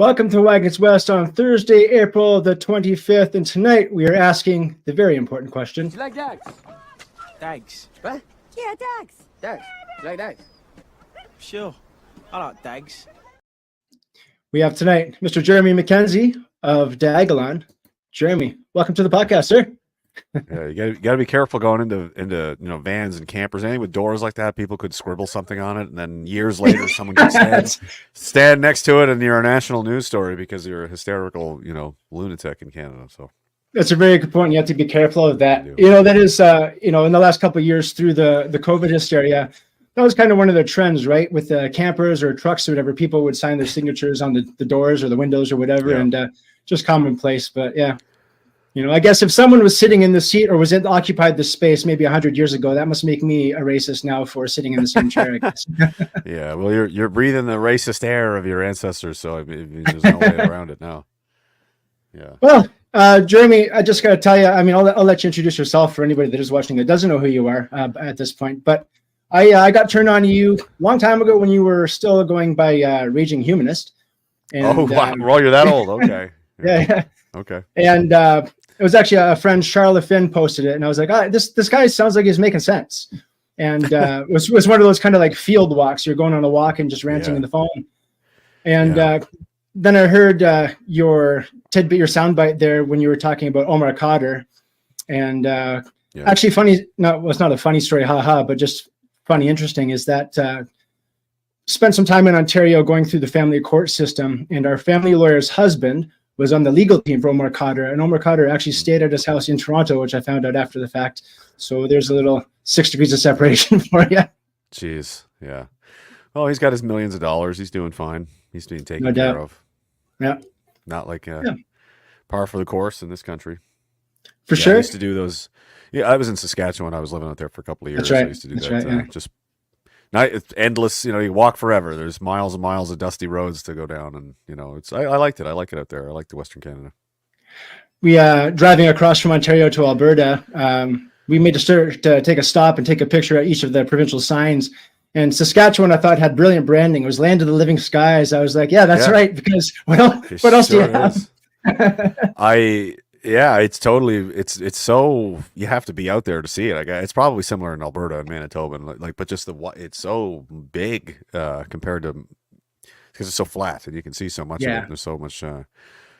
Welcome to Wagons West on Thursday, April the 25th, and tonight we are asking the very important question. Do you like dags? Dags? What? Yeah, dags. Dags. You like dags? Sure. I like dags. We have tonight Mr. Jeremy Mackenzie of Diagon. Jeremy, welcome to the podcast, sir. Yeah, you got to be careful going into vans and campers. Anything with doors like that, people could scribble something on it, and then years later, someone could stand next to it, and you're a national news story because you're a hysterical, lunatic in Canada. So that's a very good point. You have to be careful of that. That is, in the last couple of years through the COVID hysteria, that was kind of one of the trends, right? With campers or trucks or whatever, people would sign their signatures on the doors or the windows or whatever, and just commonplace. But yeah. I guess if someone was sitting in the seat or occupied the space maybe 100 years ago, that must make me a racist now for sitting in the same chair, I guess. Yeah, well, you're breathing the racist air of your ancestors, so I mean, there's no way around it now. Yeah. Well, Jeremy, I just got to tell you, I'll let you introduce yourself for anybody that is watching that doesn't know who you are at this point. But I got turned on to you a long time ago when you were still going by Raging Humanist. And, wow, you're that old. Okay. Yeah. Okay. And it was actually a friend, Charlotte Finn, posted it, and I was like, this guy sounds like he's making sense. And it was one of those kind of like field walks. You're going on a walk and just ranting in the phone. And then I heard your tidbit, your soundbite there when you were talking about Omar Khadr. And actually funny, no, it's not a funny story, haha, but just funny, interesting is that spent some time in Ontario going through the family court system, and our family lawyer's husband was on the legal team for Omar Khadr, and Omar Khadr actually stayed at his house in Toronto, which I found out after the fact. So there's a little 6 degrees of separation for you. Jeez, yeah. Oh, he's got his millions of dollars. He's doing fine. He's being taken care of. Yeah. Not like par for the course in this country. For sure. I used to do those. Yeah, I was in Saskatchewan. I was living out there for a couple of years. That's right. I used to do that. Just it's endless. You walk forever. There's miles and miles of dusty roads to go down, and I liked it. I like it out there. I like the Western Canada. We driving across from Ontario to Alberta. We made sure to take a stop and take a picture at each of the provincial signs. And Saskatchewan, I thought, had brilliant branding. It was Land of the Living Skies. I was like, yeah, that's right. Because what else do you have? It's totally, it's so, you have to be out there to see it. It's probably similar in Alberta and Manitoba, but just it's so big compared to, because it's so flat and you can see so much of it. There's so much,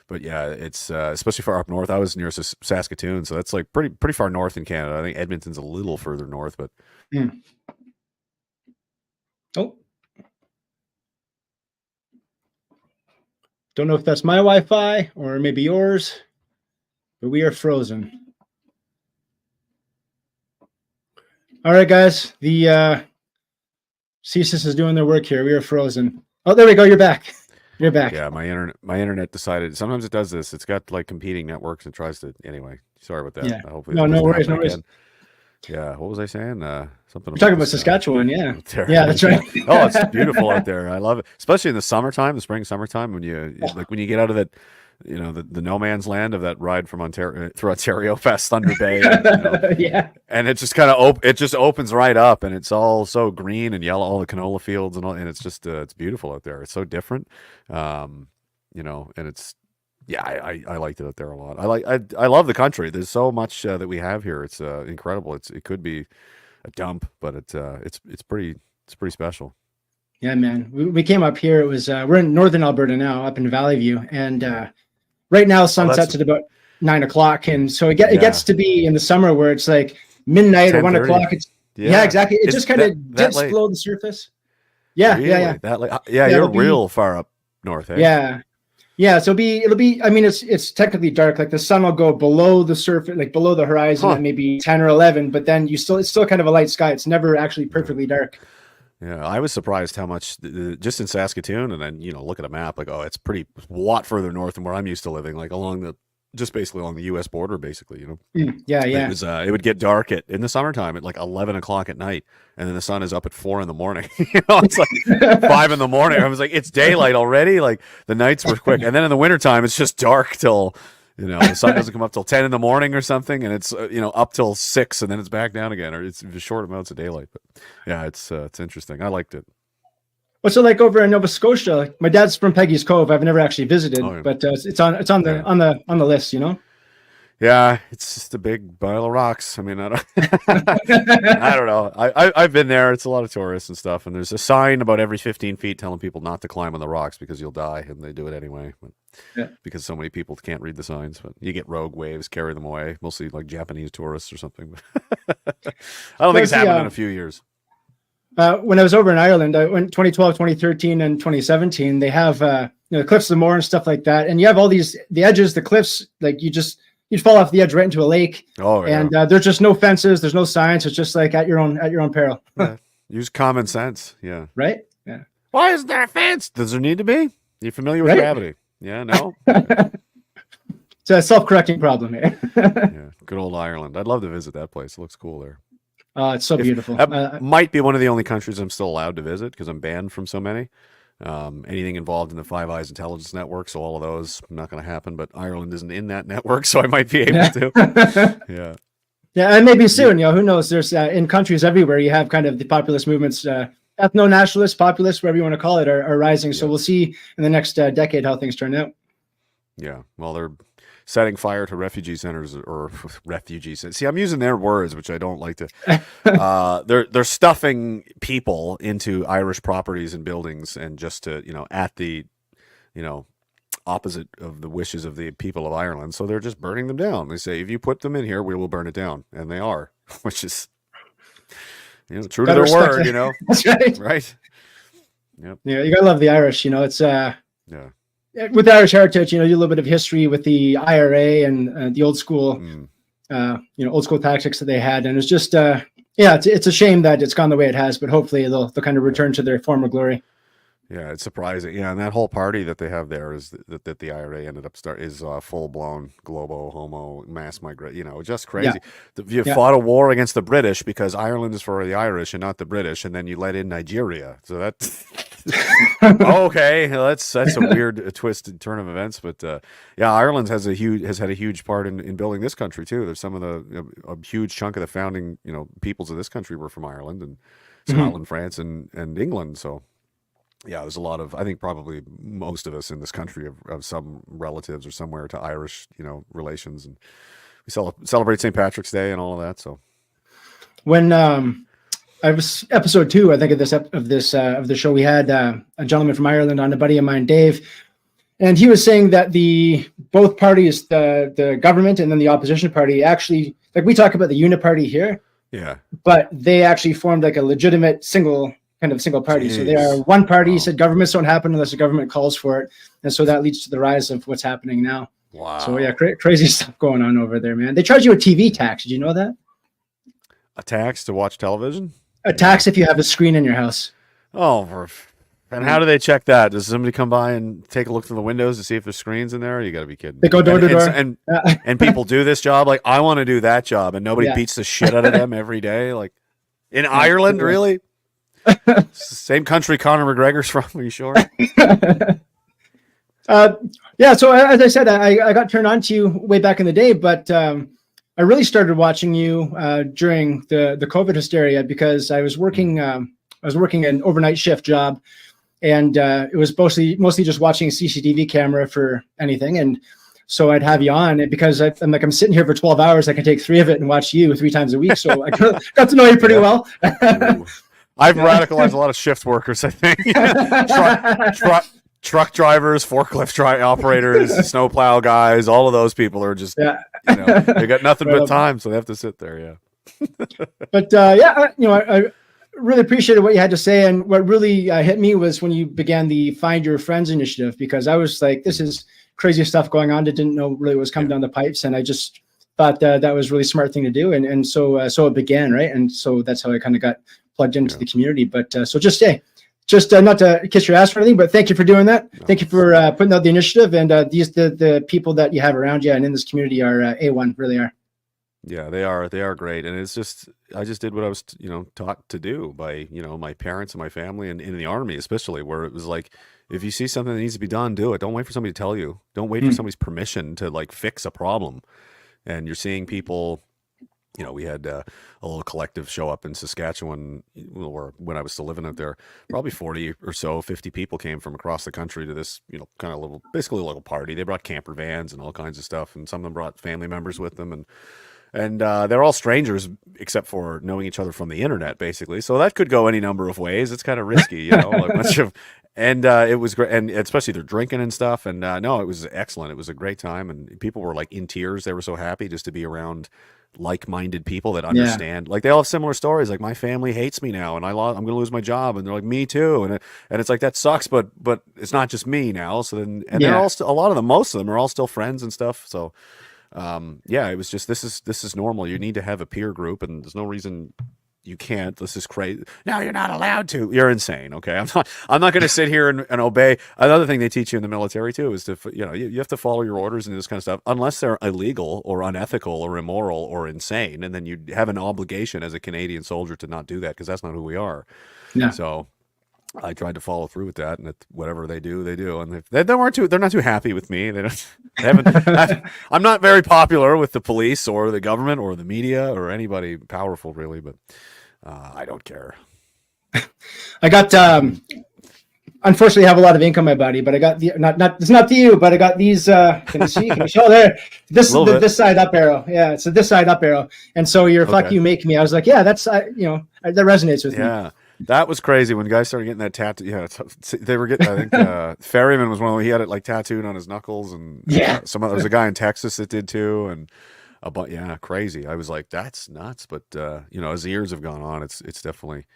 but yeah, it's especially far up north. I was near Saskatoon, so that's like pretty far north in Canada. I think Edmonton's a little further north, but. Oh. Don't know if that's my Wi-Fi or maybe yours. But we are frozen. All right, guys. The CSIS is doing their work here. We are frozen. Oh, there we go. You're back. You're back. Yeah, my internet decided. Sometimes it does this. It's got like competing networks and tries to. Anyway, sorry about that. Yeah. Hopefully no worries. No worries. Yeah. What was I saying? Something. We're talking about Saskatchewan. Yeah. Yeah, that's right. Oh, it's beautiful out there. I love it, especially in the summertime, the spring, summertime, when you when you get out of that. The no man's land of that ride from Ontario through Ontario past Thunder Bay, and, and it just kind of it just opens right up, and it's all so green and yellow, all the canola fields and all, and it's just it's beautiful out there. It's so different, and it's I liked it out there a lot. I love the country. There's so much that we have here. It's incredible. It could be a dump, but it's pretty special. Yeah, man. We came up here. It was we're in northern Alberta now, up in Valley View, and right now sunsets at about 9 o'clock, and so it gets to be in the summer where it's like midnight or 1 o'clock. It's exactly. It just kind of dips below the surface. Yeah, really? yeah. You're real far up north. Eh? Yeah. So it'll be. I mean, it's technically dark. Like the sun will go below the surface, like below the horizon, at maybe 10 or 11. But then it's still kind of a light sky. It's never actually perfectly dark. Yeah, I was surprised how much just in Saskatoon, and then look at a map, like it's a lot further north than where I'm used to living, like basically along the U.S. border, basically. Yeah. It would get dark in the summertime at like 11 o'clock at night, and then the sun is up at 4 in the morning. It's like 5 in the morning. I was like, it's daylight already. Like the nights were quick, and then in the wintertime, it's just dark till. The sun doesn't come up till 10 in the morning or something, and it's up till 6, and then it's back down again, or it's short amounts of daylight. But yeah, it's interesting. I liked it. What's it like over in Nova Scotia? Like, my dad's from Peggy's Cove. I've never actually visited, Oh, yeah. but it's on the list, you know. Yeah, it's just a big pile of rocks. I mean, I don't, I don't know. I've been there. It's a lot of tourists and stuff, and there's a sign about every 15 feet telling people not to climb on the rocks because you'll die, and they do it anyway. But, because so many people can't read the signs, but you get rogue waves, carry them away, mostly like Japanese tourists or something. I don't think it's happened in a few years. When I was over in Ireland, I went 2012, 2013, and 2017. They have the Cliffs of Moher and stuff like that, and you have all the edges, the cliffs, like you'd fall off the edge right into a lake. Oh, yeah. And there's just no fences, there's no signs. It's just like at your own peril. Yeah. Use common sense. Yeah. Right. Yeah. Why isn't there a fence? Does there need to be? Are you familiar with gravity? Yeah. No. It's a self-correcting problem here. Yeah. Good old Ireland. I'd love to visit that place. It looks cool there. It's so beautiful. That might be one of the only countries I'm still allowed to visit because I'm banned from so many. Anything involved in the Five Eyes intelligence network, so all of those not going to happen. But Ireland isn't in that network, so I might be able to. Yeah, yeah, and maybe soon. You know, who knows? There's in countries everywhere you have kind of the populist movements, ethno-nationalist, populist, whatever you want to call it, are rising. So we'll see in the next decade how things turn out. Yeah, well, they're setting fire to refugee centers or refugees. See, I'm using their words, which I don't like to. They're stuffing people into Irish properties and buildings, and just to at the opposite of the wishes of the people of Ireland. So they're just burning them down. They say, if you put them in here, we will burn it down, and they are, which is true to their word. That's right. Right. Yep. Yeah, you gotta love the Irish. It's yeah. With Irish heritage, you a little bit of history with the IRA and the old school, old school tactics that they had, and it's just, it's a shame that it's gone the way it has. But hopefully they'll kind of return to their former glory. Yeah, it's surprising. Yeah, and that whole party that they have there is that the IRA ended up is full blown globo homo mass migrate. Just crazy. Yeah. You fought a war against the British because Ireland is for the Irish and not the British, and then you let in Nigeria. So that. Okay, that's a weird twisted turn of events, but Ireland has had a huge part in building this country too. There's some of a huge chunk of the founding peoples of this country were from Ireland and Scotland, France, and England. So there's a lot of, I think probably most of us in this country have some relatives or somewhere to Irish relations, and we celebrate St. Patrick's Day and all of that. So when I was episode 2, I think, of the show. We had a gentleman from Ireland on, a buddy of mine, Dave, and he was saying that both parties, the government and then the opposition party, actually, like we talk about the uniparty here, but they actually formed like a legitimate single party. Jeez. So they are one party. Wow. Said governments don't happen unless the government calls for it, and so that leads to the rise of what's happening now. Wow. So crazy stuff going on over there, man. They charge you a TV tax. Did you know that? A tax to watch television? A tax if you have a screen in your house. Oh, and how do they check that? Does somebody come by and take a look through the windows to see if there's screens in there? You got to be kidding. They go door to door. And people do this job. Like, I want to do that job, and nobody beats the shit out of them every day. Like, in Ireland, really? Same country Conor McGregor's from, are you sure? So as I said, I got turned on to you way back in the day, but I really started watching you during the COVID hysteria because I was working an overnight shift job, and it was mostly just watching a CCTV camera for anything. And so I'd have you on, and because I'm sitting here for 12 hours, I can take 3 of it and watch you 3 times a week. So I got to know you pretty well. I've radicalized a lot of shift workers, I think. Truck drivers, forklift operators, snowplow guys, all of those people are just, they got nothing but time, so they have to sit there. But I really appreciated what you had to say, and what really hit me was when you began the Find Your Friends initiative, because I was like, this is crazy stuff going on. I didn't know really what was coming down the pipes, and I just thought that was a really smart thing to do, and so it began, right? And so that's how I kind of got plugged into the community. But so just not to kiss your ass or anything, but thank you for doing that. No. Thank you for putting out the initiative, and the people that you have around you and in this community are A1, really are. Yeah, they are great, and it's just, I just did what I was taught to do by my parents and my family, and in the Army especially, where it was like, if you see something that needs to be done, do it. Don't wait for somebody to tell you. Don't wait for somebody's permission to like fix a problem. And you're seeing people you know, we had a little collective show up in Saskatchewan, or when I was still living out there. Probably 40 or so, 50 people came from across the country to this, you know, kind of little, basically a little party. They brought camper vans and all kinds of stuff, and some of them brought family members with them, and they're all strangers except for knowing each other from the internet, basically. So that could go any number of ways. It's kind of risky, you know, like bunch of, and it was great, and especially they're drinking and stuff. And no, it was excellent. It was a great time, and people were like in tears. They were so happy just to be around like-minded people that understand. Like they all have similar stories. Like, my family hates me now, and I'm going to lose my job, and they're like, me too. And it's like, that sucks, but it's not just me now. So then, and they're all still, a lot of them, most of them are all still friends and stuff. So yeah, it was just, this is normal. You need to have a peer group, and there's no reason you can't. This is crazy. No, you're not allowed to. You're insane. Okay. I'm not going to sit here and obey. Another thing they teach you in the military too is to, you know, you have to follow your orders and this kind of stuff, unless they're illegal or unethical or immoral or insane. And then you have an obligation as a Canadian soldier to not do that, because that's not who we are. Yeah. So I tried to follow through with that, and whatever they do, they do. And they're not too happy with me. They haven't, I'm not very popular with the police or the government or the media or anybody powerful, really, but I don't care. I got, unfortunately, I have a lot of ink on my body, but I got it's not to you, but I got these, can you see? Can you show there? This side up arrow. Yeah, it's this side up arrow. And so you're fuck you make me. I was like, yeah, that's, you know, that resonates with me. Yeah. That was crazy when guys started getting that tattoo. Yeah, they were getting, I think Ferryman was one of them. He had it like tattooed on his knuckles, and there was a guy in Texas that did too, and yeah, crazy. I was like, that's nuts. But you know, as the years have gone on, it's definitely,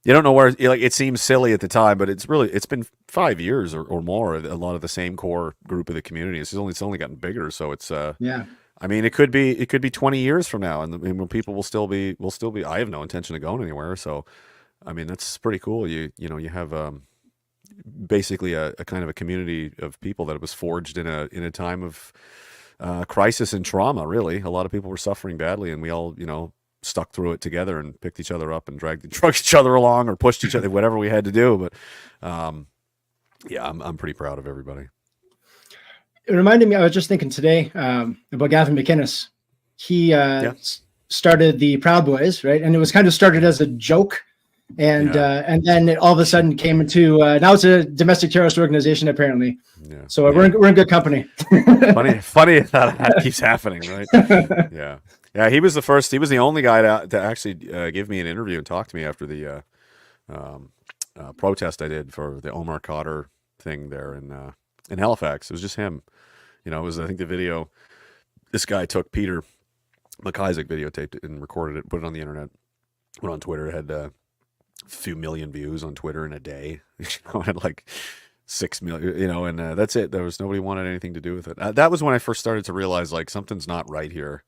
you don't know where, like, it seems silly at the time, but it's been 5 years or more. A lot of the same core group of the community. It's only gotten bigger. So it's yeah. I mean, it could be 20 years from now, and when people will still be. I have no intention of going anywhere. So, I mean, that's pretty cool. You know, you have basically a kind of a community of people that was forged in a time of crisis and trauma. Really, a lot of people were suffering badly, and we all, you know, stuck through it together and picked each other up and drugged each other along or pushed each other, whatever we had to do. But yeah, I'm pretty proud of everybody. It reminded me, I was just thinking today about Gavin McInnes. He started the Proud Boys, right? And it was kind of started as a joke. And then it all of a sudden came into, now it's a domestic terrorist organization, apparently. Yeah. So we're in good company. Funny that keeps happening, right? Yeah. Yeah, he was the only guy to actually give me an interview and talk to me after the protest I did for the Omar Khadr thing there in Halifax. It was just him. You know, it was, I think, the video, this guy took, Peter McIsaac, videotaped it and recorded it, put it on the internet, went on Twitter, had a few million views on Twitter in a day. You know, had like 6 million, you know, and that's it. There was nobody wanted anything to do with it. That was when I first started to realize, like, something's not right here.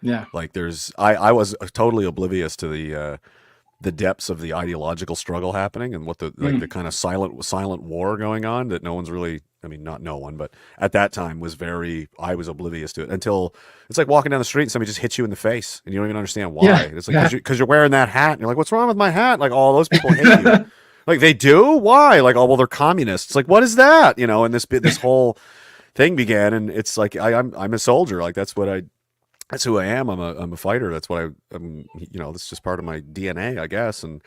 Yeah. Like, I was totally oblivious to the depths of the ideological struggle happening and what the kind of silent war going on that no one's really, I mean, not no one, but at that time I was oblivious to it until it's like walking down the street and somebody just hits you in the face and you don't even understand why. Yeah. It's like, because you're wearing that hat and you're like, what's wrong with my hat? Like, all those people hate you. Like, they do? Why? Like, oh, well, they're communists. Like, what is that? You know, and this whole thing began, and it's like, I'm a soldier. Like, that's who I am. I'm a fighter. That's what I'm, you know, that's just part of my DNA, I guess. And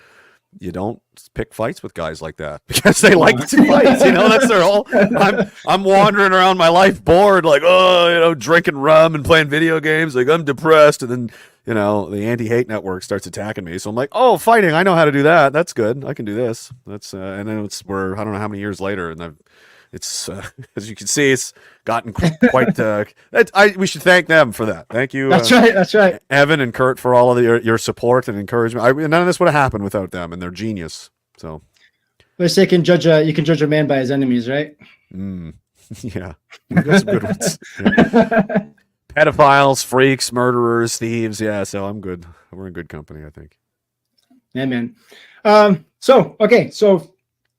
you don't pick fights with guys like that because they like to fight. You know, that's their whole, I'm wandering around my life bored, like, oh, you know, drinking rum and playing video games. Like, I'm depressed. And then, you know, the anti-hate network starts attacking me. So I'm like, oh, fighting. I know how to do that. That's good. I can do this. That's, and then we're, I don't know how many years later, and it's as you can see, it's gotten quite. We should thank them for that. Thank you. That's right. That's right. Evan and Kurt, for all of your support and encouragement. None of this would have happened without them, and they're genius. So, they say you can judge a man by his enemies, right? Yeah, that's good ones. Yeah. Pedophiles, freaks, murderers, thieves. Yeah, so I'm good. We're in good company, I think. Yeah, man. So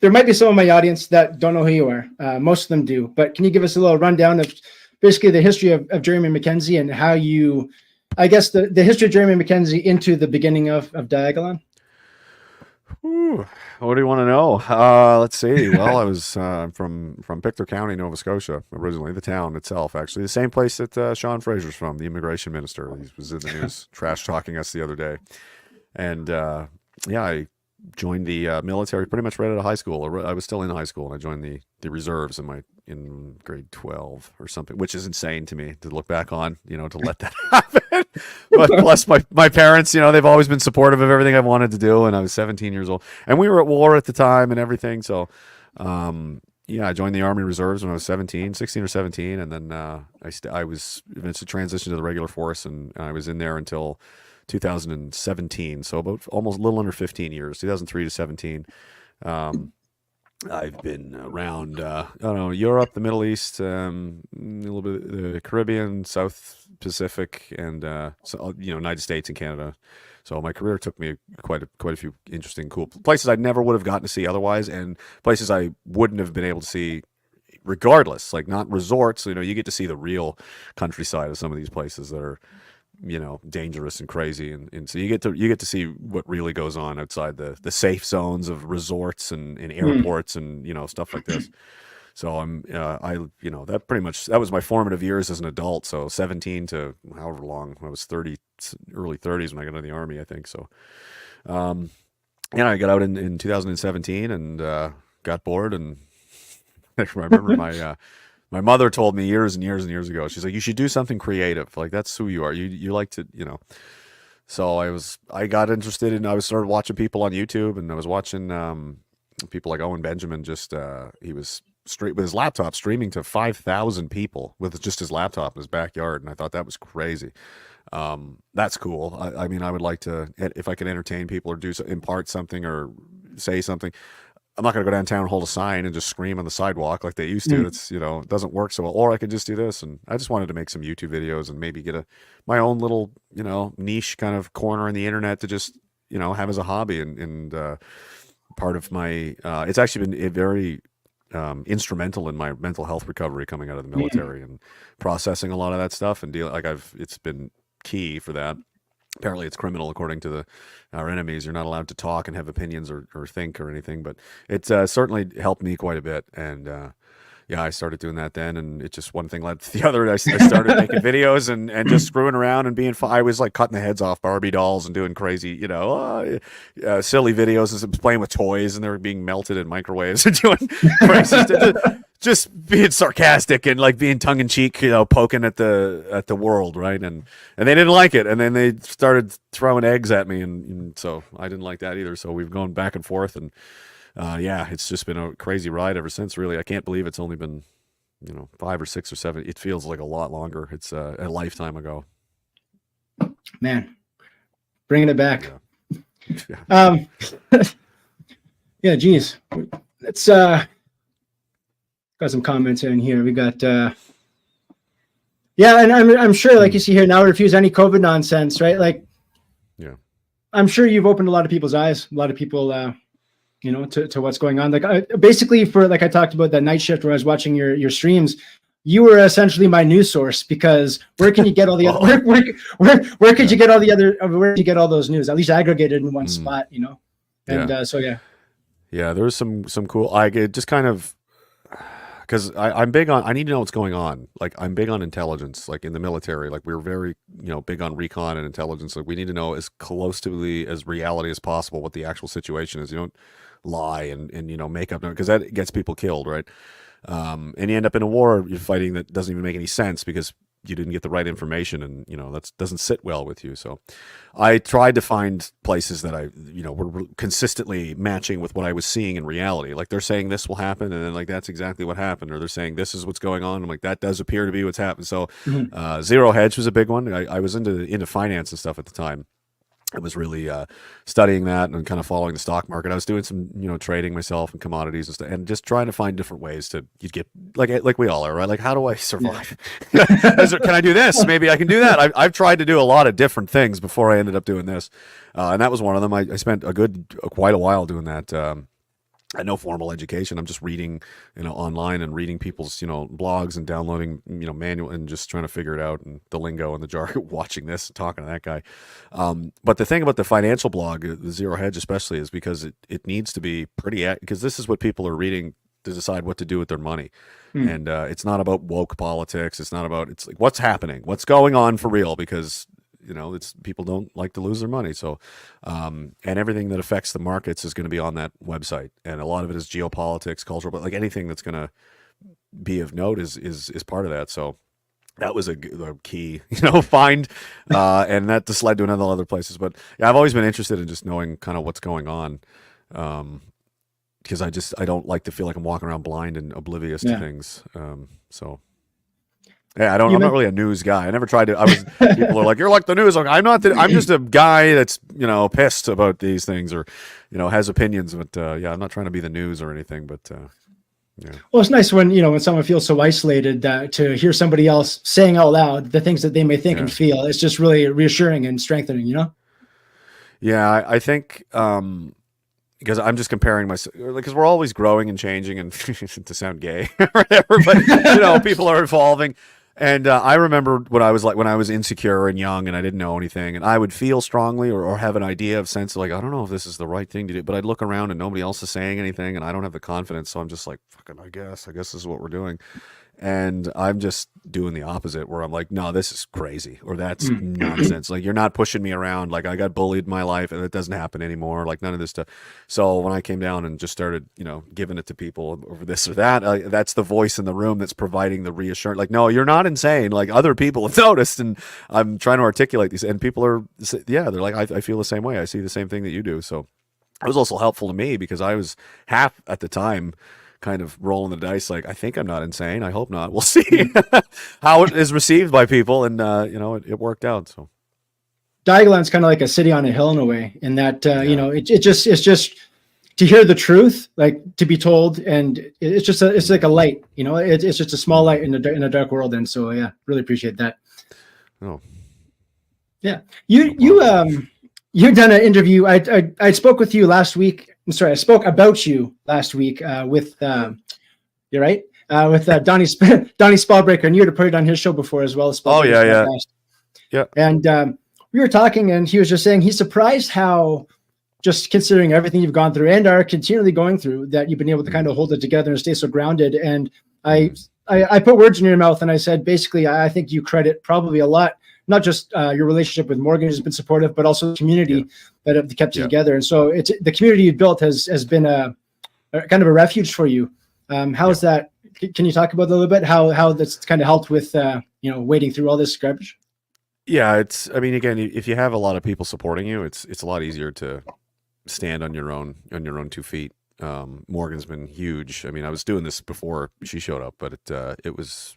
there might be some of my audience that don't know who you are. Most of them do, but can you give us a little rundown of basically the history of Jeremy Mackenzie and how you, I guess, the history of Jeremy Mackenzie into the beginning of Diagon? Whew. What do you want to know? Let's see. Well, I was from Pictou County, Nova Scotia, originally, the town itself, actually. The same place that Sean Fraser's from, the immigration minister. He was in the news trash talking us the other day. And yeah, I joined the military pretty much right out of high school. I was still in high school, and I joined the reserves in grade 12 or something, which is insane to me to look back on, to let that happen. But plus my parents, they've always been supportive of everything I've wanted to do. And I was 17 years old, and we were at war at the time and everything. So, yeah, I joined the Army Reserves when I was 16 or 17. And then I was eventually transitioned to the regular force, and I was in there until 2017. So about almost a little under 15 years, 2003 to 17. I've been around, I don't know, Europe, the Middle East, a little bit the Caribbean, South Pacific, and United States and Canada. So my career took me quite a few interesting, cool places I never would have gotten to see otherwise, and places I wouldn't have been able to see regardless. Like, not resorts. You get to see the real countryside of some of these places that are, dangerous and crazy, and so you get to see what really goes on outside the safe zones of resorts and airports and stuff like this. So that was my formative years as an adult. So 17 to however long, I was 30, early 30s when I got into the Army, I think. So I got out in 2017 and got bored, and I remember my mother told me years and years and years ago, she's like, you should do something creative. Like, that's who you are. You like to, So I got interested in, I started watching people on YouTube, and I was watching people like Owen Benjamin. He was with his laptop streaming to 5,000 people with just his laptop in his backyard. And I thought that was crazy. That's cool. I mean, I would like to, if I can entertain people or impart something or say something. I'm not going to go downtown and hold a sign and just scream on the sidewalk like they used to. It's, it doesn't work so well. Or I could just do this. And I just wanted to make some YouTube videos and maybe get my own little, niche kind of corner in the internet to just, have as a hobby. And part of my, it's actually been very instrumental in my mental health recovery coming out of the military and processing a lot of that stuff and it's been key for that. Apparently it's criminal according to our enemies. You're not allowed to talk and have opinions or think or anything, but it certainly helped me quite a bit. And yeah, I started doing that then, and it just one thing led to the other. I started making videos and just screwing around and being fun. I was like cutting the heads off Barbie dolls and doing crazy, silly videos and playing with toys, and they were being melted in microwaves and doing crazy stuff. Just being sarcastic and like being tongue in cheek, poking at the world, right? And they didn't like it, and then they started throwing eggs at me, and so I didn't like that either. So we've gone back and forth, and yeah, it's just been a crazy ride ever since. Really, I can't believe it's only been 5 or 6 or 7. It feels like a lot longer. It's a lifetime ago. Man, bringing it back. Yeah. Yeah, geez, let's got some comments in here. We got yeah, and I'm sure, like you see here, now refuse any COVID nonsense, right? Like, yeah, I'm sure you've opened a lot of people's eyes, a lot of people to what's going on. Like, basically, for like I talked about that night shift where I was watching your streams, you were essentially my news source, because where can you get all the other where could you get all the other, where do you get all those news, at least aggregated in one spot, and so yeah, there's some cool, I just kind of, because I'm big on, I need to know what's going on. Like, I'm big on intelligence, like in the military. Like, we're very, big on recon and intelligence. Like, we need to know as close to as reality as possible what the actual situation is. You don't lie and make up, because that gets people killed, right? And you end up in a war you're fighting that doesn't even make any sense because you didn't get the right information, and that doesn't sit well with you. So I tried to find places that I were consistently matching with what I was seeing in reality. Like, they're saying this will happen, and then like that's exactly what happened, or they're saying this is what's going on. I'm like, that does appear to be what's happened. So zero hedge was a big one. I was into finance and stuff at the time. I was really studying that and kind of following the stock market. I was doing some, trading myself and commodities and stuff, and just trying to find different ways to get like we all are, right? Like, how do I survive? Yeah. Can I do this? Maybe I can do that. I've tried to do a lot of different things before I ended up doing this, and that was one of them. I spent quite a while doing that. had no formal education. I'm just reading, online and reading people's, blogs and downloading, manual and just trying to figure it out and the lingo and the jargon, watching this and talking to that guy. But the thing about the financial blog, the Zero Hedge especially, is because it needs to be because this is what people are reading to decide what to do with their money. And it's not about woke politics. It's like what's happening, what's going on for real, because it's people don't like to lose their money. So, and everything that affects the markets is going to be on that website. And a lot of it is geopolitics, cultural, but like anything that's going to be of note is part of that. So that was a key, find, and that just led to another other places. But yeah, I've always been interested in just knowing kind of what's going on. Because I don't like to feel like I'm walking around blind and oblivious to things. So. Yeah, I'm not really a news guy. I never tried to. People are like, you're like the news. I'm not. I'm just a guy that's pissed about these things or has opinions. But I'm not trying to be the news or anything. But yeah. Well, it's nice when someone feels so isolated that to hear somebody else saying out loud the things that they may think and feel. It's just really reassuring and strengthening. Yeah, I think. Because I'm just comparing myself, because we're always growing and changing, and to sound gay or whatever, but people are evolving. And I remember what I was like when I was insecure and young and I didn't know anything, and I would feel strongly or have an idea of sense like, I don't know if this is the right thing to do, but I'd look around and nobody else is saying anything and I don't have the confidence. So I'm just like, fucking, I guess this is what we're doing. And I'm just doing the opposite where I'm like, no, this is crazy or that's nonsense. Like, you're not pushing me around. Like, I got bullied in my life and it doesn't happen anymore. Like, none of this stuff. So when I came down and just started, giving it to people over this or that, that's the voice in the room that's providing the reassurance. Like, no, you're not insane. Like, other people have noticed, and I'm trying to articulate these, and people are, they're like, I feel the same way. I see the same thing that you do. So it was also helpful to me because I was half at the time kind of rolling the dice, like, I think I'm not insane. I hope not. We'll see how it is received by people, and it worked out. So Diagon's kind of like a city on a hill in a way, in that it's just to hear the truth, like to be told, and it's like a light. It's just a small light in a dark world, and so really appreciate that. Oh, yeah. You've done an interview. I spoke with you last week. I'm sorry, I spoke about you last week with you're right with Donnie Spellbreaker, and you had put it on his show before as well. Oh yeah. And we were talking, and he was just saying he's surprised how, just considering everything you've gone through and are continually going through, that you've been able to kind of hold it together and stay so grounded. And I put words in your mouth, and I said basically I think you credit probably a lot, not just your relationship with Morgan has been supportive, but also the community that have kept you together. And so it's the community you've built has been a kind of a refuge for you. How's that? Can you talk about that a little bit? How that's kind of helped with wading through all this garbage? Yeah, again, if you have a lot of people supporting you, it's a lot easier to stand on your own 2 feet. Morgan's been huge. I mean, I was doing this before she showed up, but it was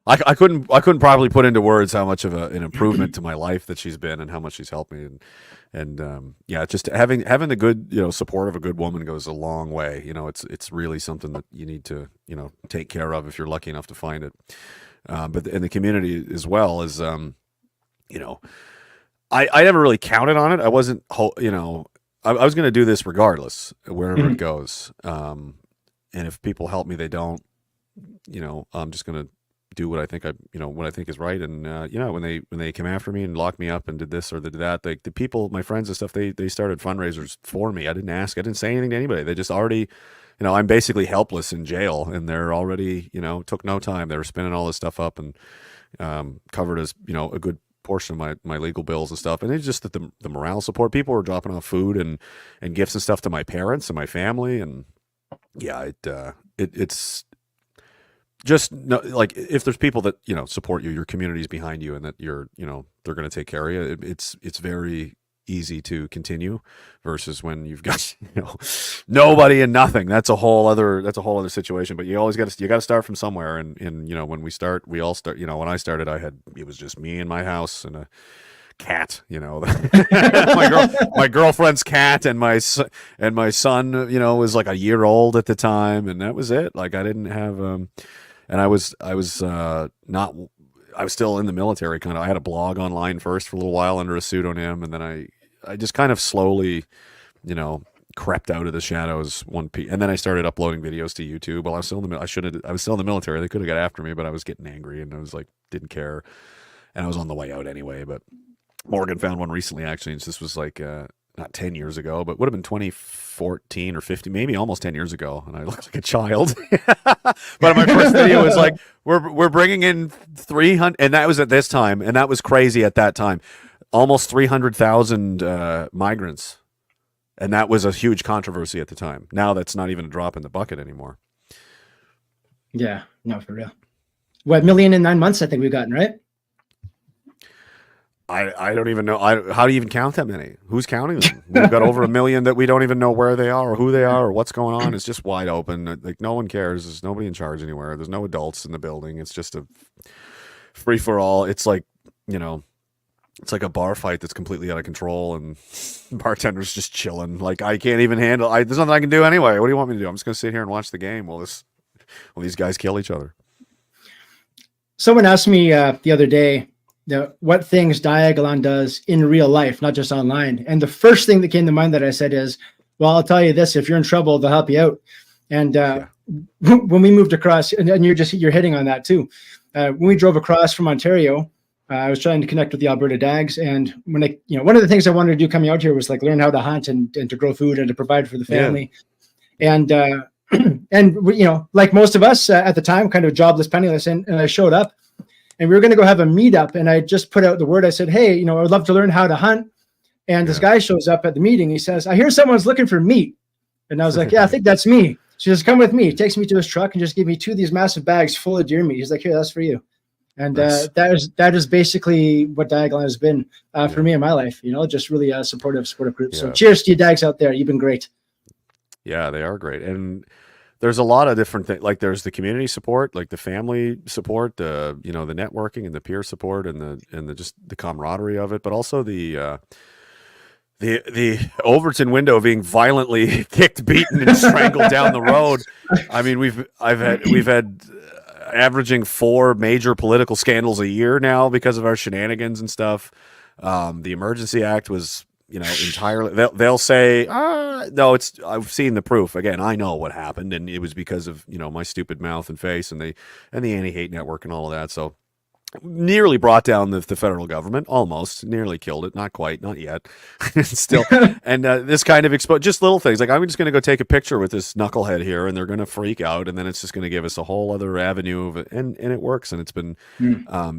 I couldn't probably put into words how much of an improvement to my life that she's been and how much she's helped me, and just having the good support of a good woman goes a long way. It's really something that you need to take care of if you're lucky enough to find it. But in the community as well as I never really counted on it. I wasn't I was going to do this regardless wherever it goes. And if people help me, they don't. I'm just going to do what I think what I think is right. And when they came after me and locked me up and did this or did that, the people, my friends and stuff, they started fundraisers for me. I didn't ask. I didn't say anything to anybody. They just already, I'm basically helpless in jail, and they're already, took no time. They were spinning all this stuff up and covered as a good portion of my legal bills and stuff. And it's just that the morale support, people were dropping off food and gifts and stuff to my parents and my family, and it's just like, if there's people that support you, your community's behind you, and that you're they're going to take care of you, it's very easy to continue, versus when you've got nobody and nothing. That's a whole other situation. But you always got to start from somewhere, and when we all start. When I started, it was just me in my house and a cat, my girlfriend's cat, and my son, was like a year old at the time, and that was it. Like, I didn't have and I was still in the military, kind of. I had a blog online first for a little while under a pseudonym, and then I just kind of slowly, crept out of the shadows and then I started uploading videos to YouTube. Well, I was still in the military. They could have got after me, but I was getting angry and I was like, didn't care. And I was on the way out anyway. But Morgan found one recently, actually. And this was like not 10 years ago, but would have been 2014 or 50, maybe almost 10 years ago. And I looked like a child. But my first video was like, we're bringing in 300, and that was at this time, and that was crazy at that time. Almost 300,000 migrants. And that was a huge controversy at the time. Now that's not even a drop in the bucket anymore. Yeah, no, for real. What, 1 million in 9 months, I think we've gotten, right? I don't even know. How do you even count that many? Who's counting them? We've got over 1 million that we don't even know where they are or who they are or what's going on. It's just wide open. Like, no one cares. There's nobody in charge anywhere. There's no adults in the building. It's just a free for all. It's like, it's like a bar fight that's completely out of control, and bartenders just chilling. Like, I can't even handle. There's nothing I can do anyway. What do you want me to do? I'm just going to sit here and watch the game while these guys kill each other. Someone asked me the other day what things Diagon does in real life, not just online. And the first thing that came to mind that I said is, well, I'll tell you this: if you're in trouble, they'll help you out. And when we moved across, and you're hitting on that too. When we drove across from Ontario. I was trying to connect with the Alberta Dags, and when one of the things I wanted to do coming out here was like learn how to hunt and to grow food and to provide for the family. Yeah. And like most of us at the time, kind of jobless, penniless, and I showed up, and we were going to go have a meetup, and I just put out the word. I said, hey, I would love to learn how to hunt. And this guy shows up at the meeting. He says, I hear someone's looking for meat. And I was like, yeah, I think that's me. She says, come with me. He takes me to his truck and just gave me 2 of these massive bags full of deer meat. He's like, here, that's for you. And that is basically what Diagon has been for me in my life. Just really a supportive group. So cheers to you Dags out there. You've been great. Yeah, they are great. And there's a lot of different things. Like there's the community support, like the family support, the networking and the peer support and the just the camaraderie of it, but also the Overton window being violently kicked, beaten, and strangled down the road. I mean, we've had averaging 4 major political scandals a year now because of our shenanigans and stuff. The Emergency Act was, entirely. They'll say, no, I've seen the proof. Again, I know what happened, and it was because of my stupid mouth and face and the anti-hate network and all of that. So. Nearly brought down the federal government, almost nearly killed it, not quite, not yet, still. And this kind of just little things like I'm just going to go take a picture with this knucklehead here, and they're going to freak out, and then it's just going to give us a whole other avenue of it, and it works. And it's been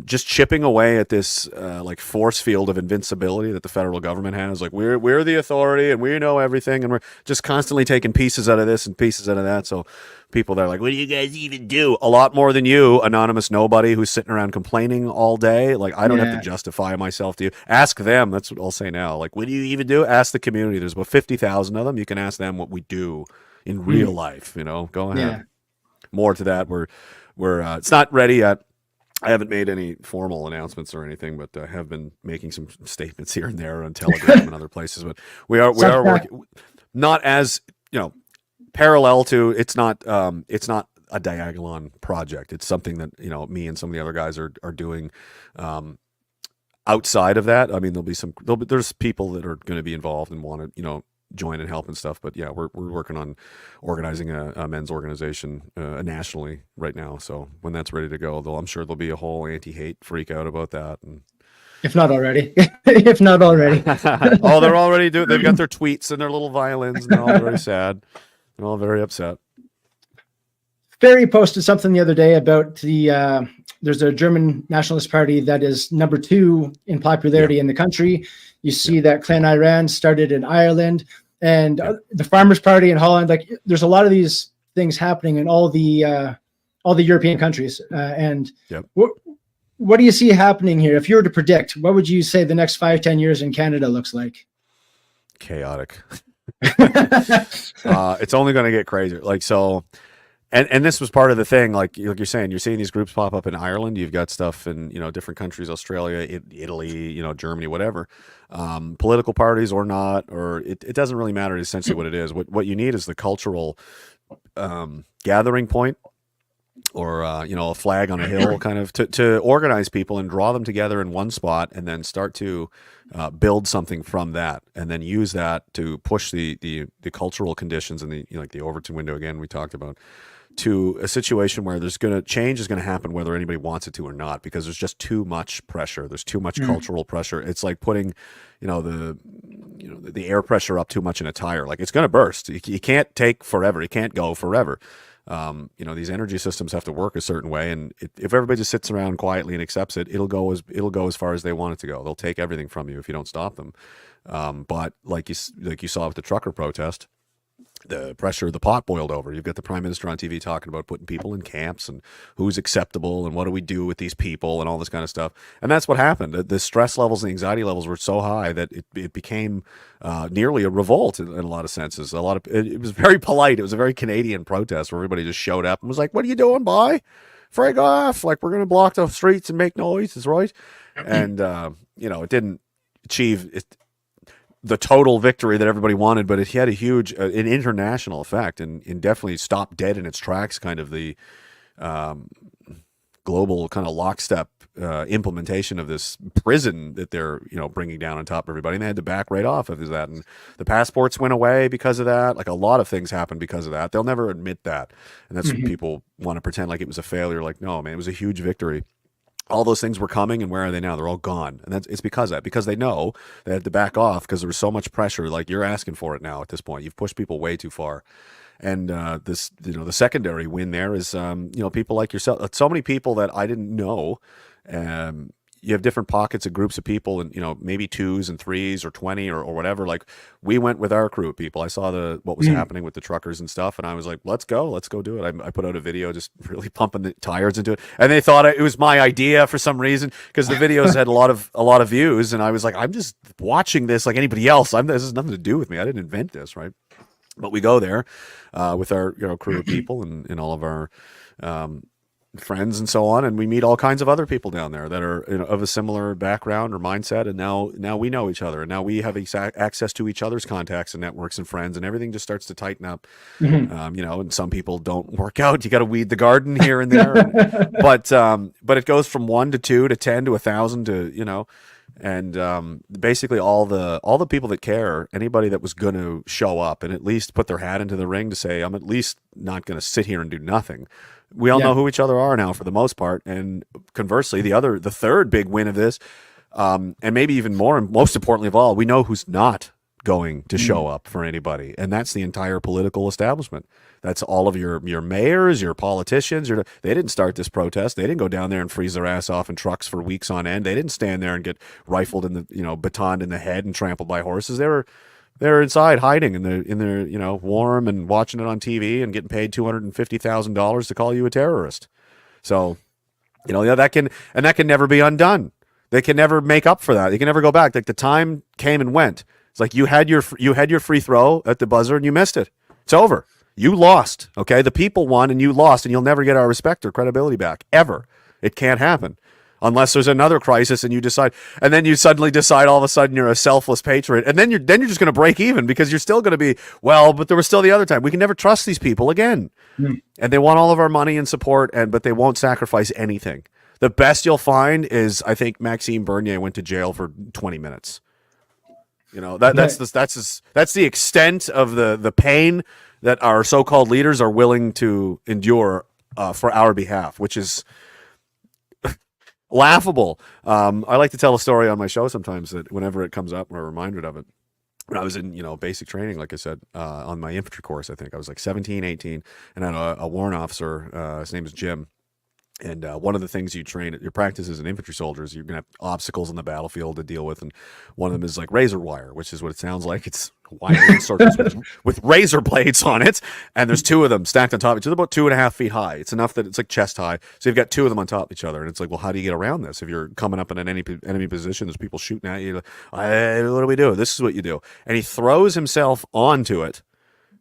just chipping away at this like force field of invincibility that the federal government has. Like we're the authority, and we know everything, and we're just constantly taking pieces out of this and pieces out of that. So. People that are like, what do you guys even do? A lot more than you, anonymous nobody who's sitting around complaining all day. Like, I don't have to justify myself to you. Ask them. That's what I'll say now. Like, what do you even do? Ask the community. There's about 50,000 of them. You can ask them what we do in real life. Go ahead. Yeah. More to that. We're it's not ready yet. I haven't made any formal announcements or anything, but I have been making some statements here and there on Telegram and other places. But we are working, not as parallel to it's not a Diagon project. It's something that me and some of the other guys are doing outside of that. I mean, there's people that are going to be involved and want to join and help and stuff. But yeah, we're working on organizing a men's organization nationally right now. So when that's ready to go, I'm sure there'll be a whole anti-hate freak out about that. And if not already. If not already. Oh, they're already doing. They've got their tweets and their little violins, and they're all very sad. They're all very upset. Ferry posted something the other day about there's a German nationalist party that is number 2 in popularity in the country. You see that Clan Iran started in Ireland, and the Farmers Party in Holland. Like, there's a lot of these things happening in all the European countries. What do you see happening here? If you were to predict, what would you say the next 5-10 years in Canada looks like? Chaotic. It's only going to get crazier. Like, so, and this was part of the thing. Like you're saying, you're seeing these groups pop up in Ireland. You've got stuff in different countries, Australia, Italy, Germany, whatever. Political parties or not, or it doesn't really matter. Essentially, what it is. What you need is the cultural gathering point a flag on a hill, kind of to organize people and draw them together in one spot, and then start to build something from that, and then use that to push the cultural conditions and like the Overton window again we talked about, to a situation where change is going to happen whether anybody wants it to or not, because there's just too much pressure. There's too much cultural pressure. It's like putting, the air pressure up too much in a tire. Like, it's going to burst. You can't take forever. It can't go forever. These energy systems have to work a certain way, and if everybody just sits around quietly and accepts it, it'll go as far as they want it to go. They'll take everything from you if you don't stop them. But like you saw with the trucker protest, the pressure, the pot boiled over. You've got the Prime Minister on TV talking about putting people in camps and who's acceptable and what do we do with these people and all this kind of stuff. And that's what happened. The stress levels and the anxiety levels were so high that it became nearly a revolt in a lot of senses. It was very polite. It was a very Canadian protest where everybody just showed up and was like, "What are you doing, boy? Frig off! Like, we're going to block the streets and make noise. Is right." And it didn't achieve the total victory that everybody wanted, but it had a huge an international effect, and definitely stopped dead in its tracks kind of the global kind of lockstep implementation of this prison that they're bringing down on top of everybody, and they had to back right off of that, and the passports went away because of that. Like, a lot of things happened because of that. They'll never admit that, and that's what people want to pretend like it was a failure. Like, no, man, it was a huge victory. All those things were coming, and where are they now? They're all gone. And it's because they know they had to back off because there was so much pressure. Like, you're asking for it now at this point. You've pushed people way too far. And the secondary win there is, people like yourself, so many people that I didn't know. You have different pockets of groups of people, and maybe 2s and 3s or 20 or whatever. Like, we went with our crew of people. I saw what was happening with the truckers and stuff, and I was like, let's go do it. I put out a video just really pumping the tires into it, and they thought it was my idea for some reason, because the videos had a lot of views, and I was like, I'm just watching this like anybody else. This has nothing to do with me. I didn't invent this, right? But we go there with our crew of people and all of our friends and so on, and we meet all kinds of other people down there that are of a similar background or mindset, and now we know each other, and now we have access to each other's contacts and networks and friends, and everything just starts to tighten up. And some people don't work out. You got to weed the garden here and there, but it goes from 1 to 2 to 10 to 1,000 to and basically all the people that care, anybody that was going to show up and at least put their hat into the ring to say, I'm at least not going to sit here and do nothing. We all know who each other are now for the most part. And conversely, the third big win of this, and maybe even more, and most importantly of all, we know who's not going to show up for anybody. And that's the entire political establishment. That's all of your mayors, your politicians. They didn't start this protest. They didn't go down there and freeze their ass off in trucks for weeks on end. They didn't stand there and get rifled in the, batoned in the head and trampled by horses. They're inside hiding in their warm and watching it on TV and getting paid $250,000 to call you a terrorist. So, that can never be undone. They can never make up for that. They can never go back. Like, the time came and went. It's like you had your free throw at the buzzer and you missed it. It's over. You lost. Okay, the people won and you lost, and you'll never get our respect or credibility back ever. It can't happen. Unless there's another crisis and you decide, and then you suddenly decide all of a sudden you're a selfless patriot, and then you're just going to break even, because you're still going to be, but there was still the other time. We can never trust these people again. And they want all of our money and support, but they won't sacrifice anything. The best you'll find is, I think, Maxime Bernier went to jail for 20 minutes. That's the extent of the pain that our so-called leaders are willing to endure for our behalf, which is laughable. I like to tell a story on my show sometimes that whenever it comes up, we're reminded of it. When I was in, basic training, like I said, on my infantry course, I think I was like 17, 18, and I had a warrant officer, his name is Jim. And one of the things you train at your practice as an infantry soldier is you're going to have obstacles on the battlefield to deal with. And one of them is like razor wire, which is what it sounds like. It's wire in circles with razor blades on it. And there's 2 of them stacked on top of each other, about 2.5 feet high. It's enough that it's like chest high. So you've got 2 of them on top of each other. And it's like, well, how do you get around this? If you're coming up in an enemy position, there's people shooting at you. What do we do? This is what you do. And he throws himself onto it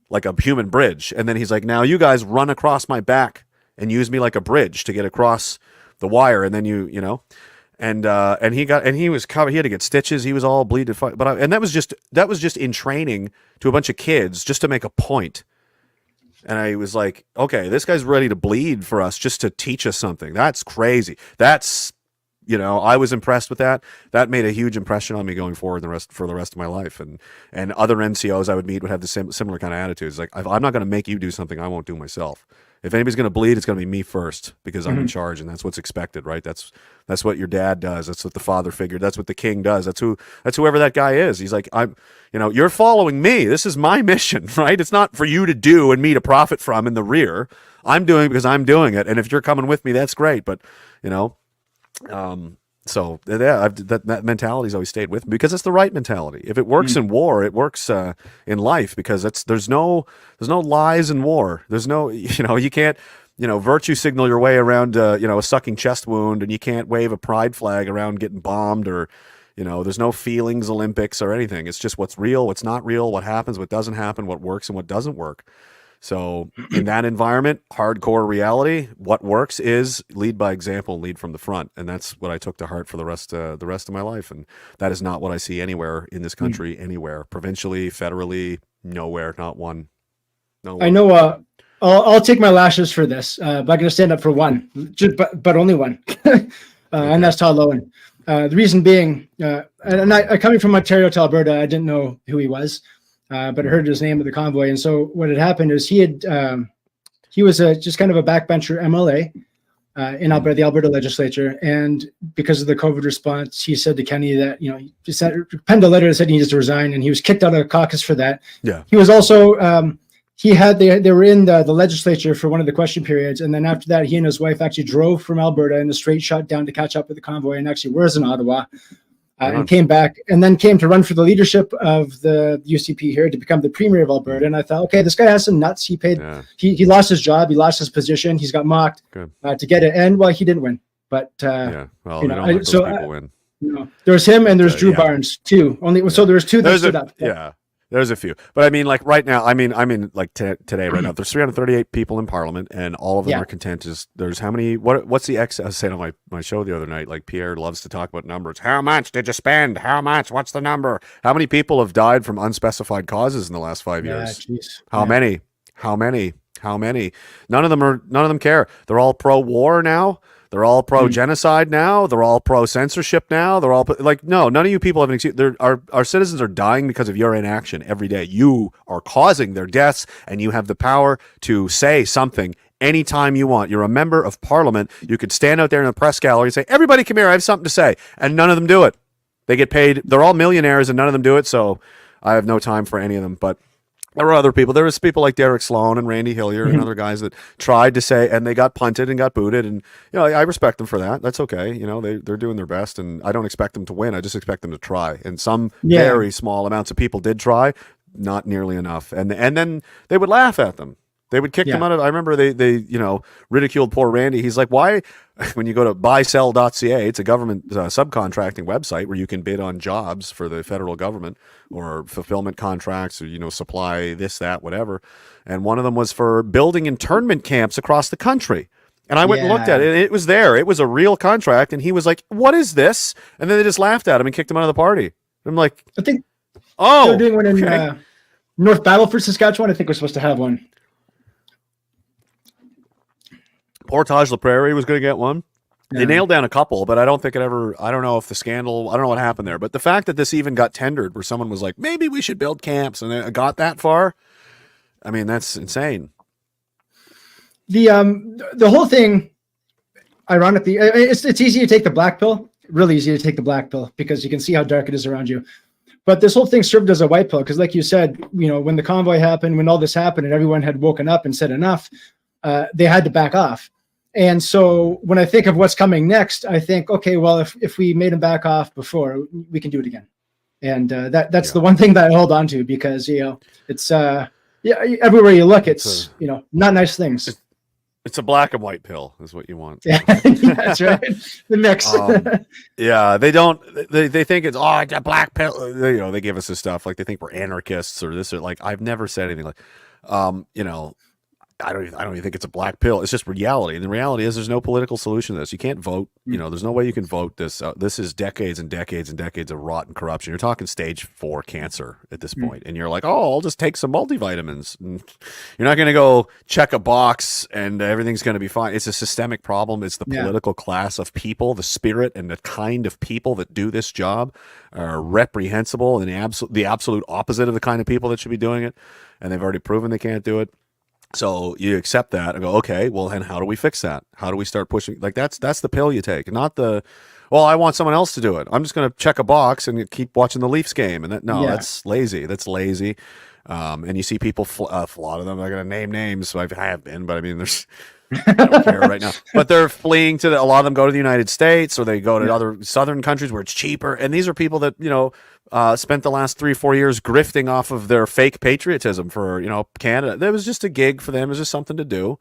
like a human bridge. And then he's like, now you guys run across my back and use me like a bridge to get across the wire, and then and he was covered. He had to get stitches. He was all bleeding. But that was just in training to a bunch of kids just to make a point. And I was like, okay, this guy's ready to bleed for us just to teach us something. That's crazy. That's, I was impressed with that. That made a huge impression on me going forward for the rest of my life. And other NCOs I would meet would have the similar kind of attitudes. Like, I'm not going to make you do something I won't do myself. If anybody's going to bleed, it's going to be me first because I'm in charge, and that's what's expected, right? That's what your dad does. That's what the father figure. That's what the king does. That's whoever that guy is. He's like, you're following me. This is my mission, right? It's not for you to do and me to profit from in the rear. I'm doing it because I'm doing it, and if you're coming with me, that's great. But so yeah, that mentality's always stayed with me because it's the right mentality. If it works in war, it works in life because there's no lies in war. There's no, you can't, virtue signal your way around, a sucking chest wound, and you can't wave a pride flag around getting bombed or, there's no feelings Olympics or anything. It's just what's real, what's not real, what happens, what doesn't happen, what works and what doesn't work. So in that environment, hardcore reality, what works is lead by example, lead from the front. And that's what I took to heart for the rest of my life. And that is not what I see anywhere in this country, anywhere, provincially, federally, nowhere, not one. No one. I know, I'll take my lashes for this, but I'm going to stand up for one, but only one. And that's Todd Lowen. The reason being, and I coming from Ontario to Alberta, I didn't know who he was. But I heard his name at the convoy. And so what had happened is he was just kind of a backbencher MLA in Alberta, the Alberta legislature. And because of the COVID response, he said to Kenny that, he penned a letter that said he needs to resign, and he was kicked out of caucus for that. Yeah. He was also, they were in the legislature for one of the question periods. And then after that, he and his wife actually drove from Alberta in a straight shot down to catch up with the convoy, and actually was in Ottawa. And came back, and then came to run for the leadership of the UCP here to become the premier of Alberta. And I thought, okay, this guy has some nuts. He he lost his job, he lost his position, he's got mocked to get it, and he didn't win. But people win. There was him, and there's Drew Barnes too. So there was two that stood up. Yeah. There's a few, but I mean, like right now, I mean, like today, right now, there's 338 people in Parliament, and all of them are content. There's how many? What's the I was saying on my show the other night. Like Pierre loves to talk about numbers. How much did you spend? How much? What's the number? How many people have died from unspecified causes in the last 5 years? How many? How many? How many? None of them care. They're all pro-war now. They're all pro-genocide now. They're all pro-censorship now. They're all no, none of you people have an excuse. Our citizens are dying because of your inaction every day. You are causing their deaths, and you have the power to say something anytime you want. You're a member of Parliament. You could stand out there in the press gallery and say, everybody come here, I have something to say. And none of them do it. They get paid. They're all millionaires, and none of them do it, so I have no time for any of them. But there were other people. There was people like Derek Sloan and Randy Hillier and other guys that tried to say, and they got punted and got booted. And I respect them for that. That's okay. They're doing their best, and I don't expect them to win. I just expect them to try. And some very small amounts of people did try, not nearly enough. And then they would laugh at them. They would kick them out of. I remember they ridiculed poor Randy. He's like, why? When you go to buysell.ca, it's a government subcontracting website where you can bid on jobs for the federal government or fulfillment contracts or supply this, that, whatever. And one of them was for building internment camps across the country. And I went and looked at it, and it was there. It was a real contract, and he was like, "What is this?" And then they just laughed at him and kicked him out of the party. I'm like, I think they're doing one in North Battleford, Saskatchewan. I think we're supposed to have one. Portage la Prairie was going to get one. They nailed down a couple, but I don't think I don't know if the scandal, I don't know what happened there. But the fact that this even got tendered where someone was like, maybe we should build camps, and it got that far, I mean, that's insane. The whole thing, ironically, it's easy to take the black pill, really easy to take the black pill because you can see how dark it is around you. But this whole thing served as a white pill because like you said, when the convoy happened, when all this happened and everyone had woken up and said enough, they had to back off. And so when I think of what's coming next, I think, okay, well, if we made them back off before, we can do it again. And that's the one thing that I hold on to because, it's everywhere you look, it's, not nice things. It's a black and white pill is what you want. Yeah, that's right. The mix. They think it's, it's a black pill. They give us this stuff. Like they think we're anarchists or this or like, I've never said anything like, I don't even think it's a black pill. It's just reality. And the reality is there's no political solution to this. You can't vote. You know, there's no way you can vote this. This is decades and decades and decades of rotten corruption. You're talking stage 4 cancer at this point. And you're like, oh, I'll just take some multivitamins. And you're not going to go check a box and everything's going to be fine. It's a systemic problem. It's the political class of people, the spirit and the kind of people that do this job are reprehensible and the absolute opposite of the kind of people that should be doing it. And they've already proven they can't do it. So you accept that and go, okay, well, then how do we fix that? How do we start pushing? Like that's the pill you take, not the, well, I want someone else to do it. I'm just going to check a box and keep watching the Leafs game. And that's lazy. That's lazy. And you see people, a lot of them, I'm going to name names. I have been, but I mean, I don't care right now, but they're fleeing to a lot of them go to the United States or they go to other southern countries where it's cheaper. And these are people that, spent the last 3 or 4 years grifting off of their fake patriotism for, Canada. That was just a gig for them. It was just something to do.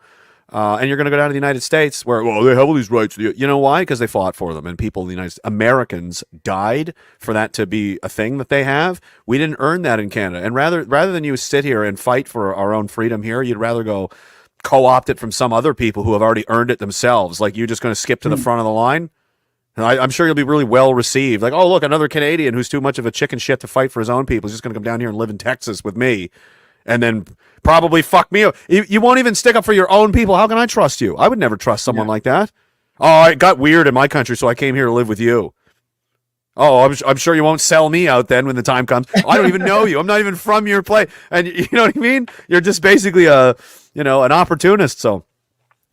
And you're going to go down to the United States where, well, they have all these rights. You know why? Because they fought for them. And people in the United States, Americans died for that to be a thing that they have. We didn't earn that in Canada. And rather than you sit here and fight for our own freedom here, you'd rather go co-opt it from some other people who have already earned it themselves. Like you're just going to skip to the front of the line. And I'm sure you'll be really well received. Like, oh, look, another Canadian who's too much of a chicken shit to fight for his own people. He's just going to come down here and live in Texas with me and then probably fuck me up. You won't even stick up for your own people. How can I trust you? I would never trust someone like that. Oh, it got weird in my country, so I came here to live with you. Oh, I'm sure you won't sell me out then when the time comes. I don't even know you. I'm not even from your place. And you know what I mean? You're just basically an opportunist. So,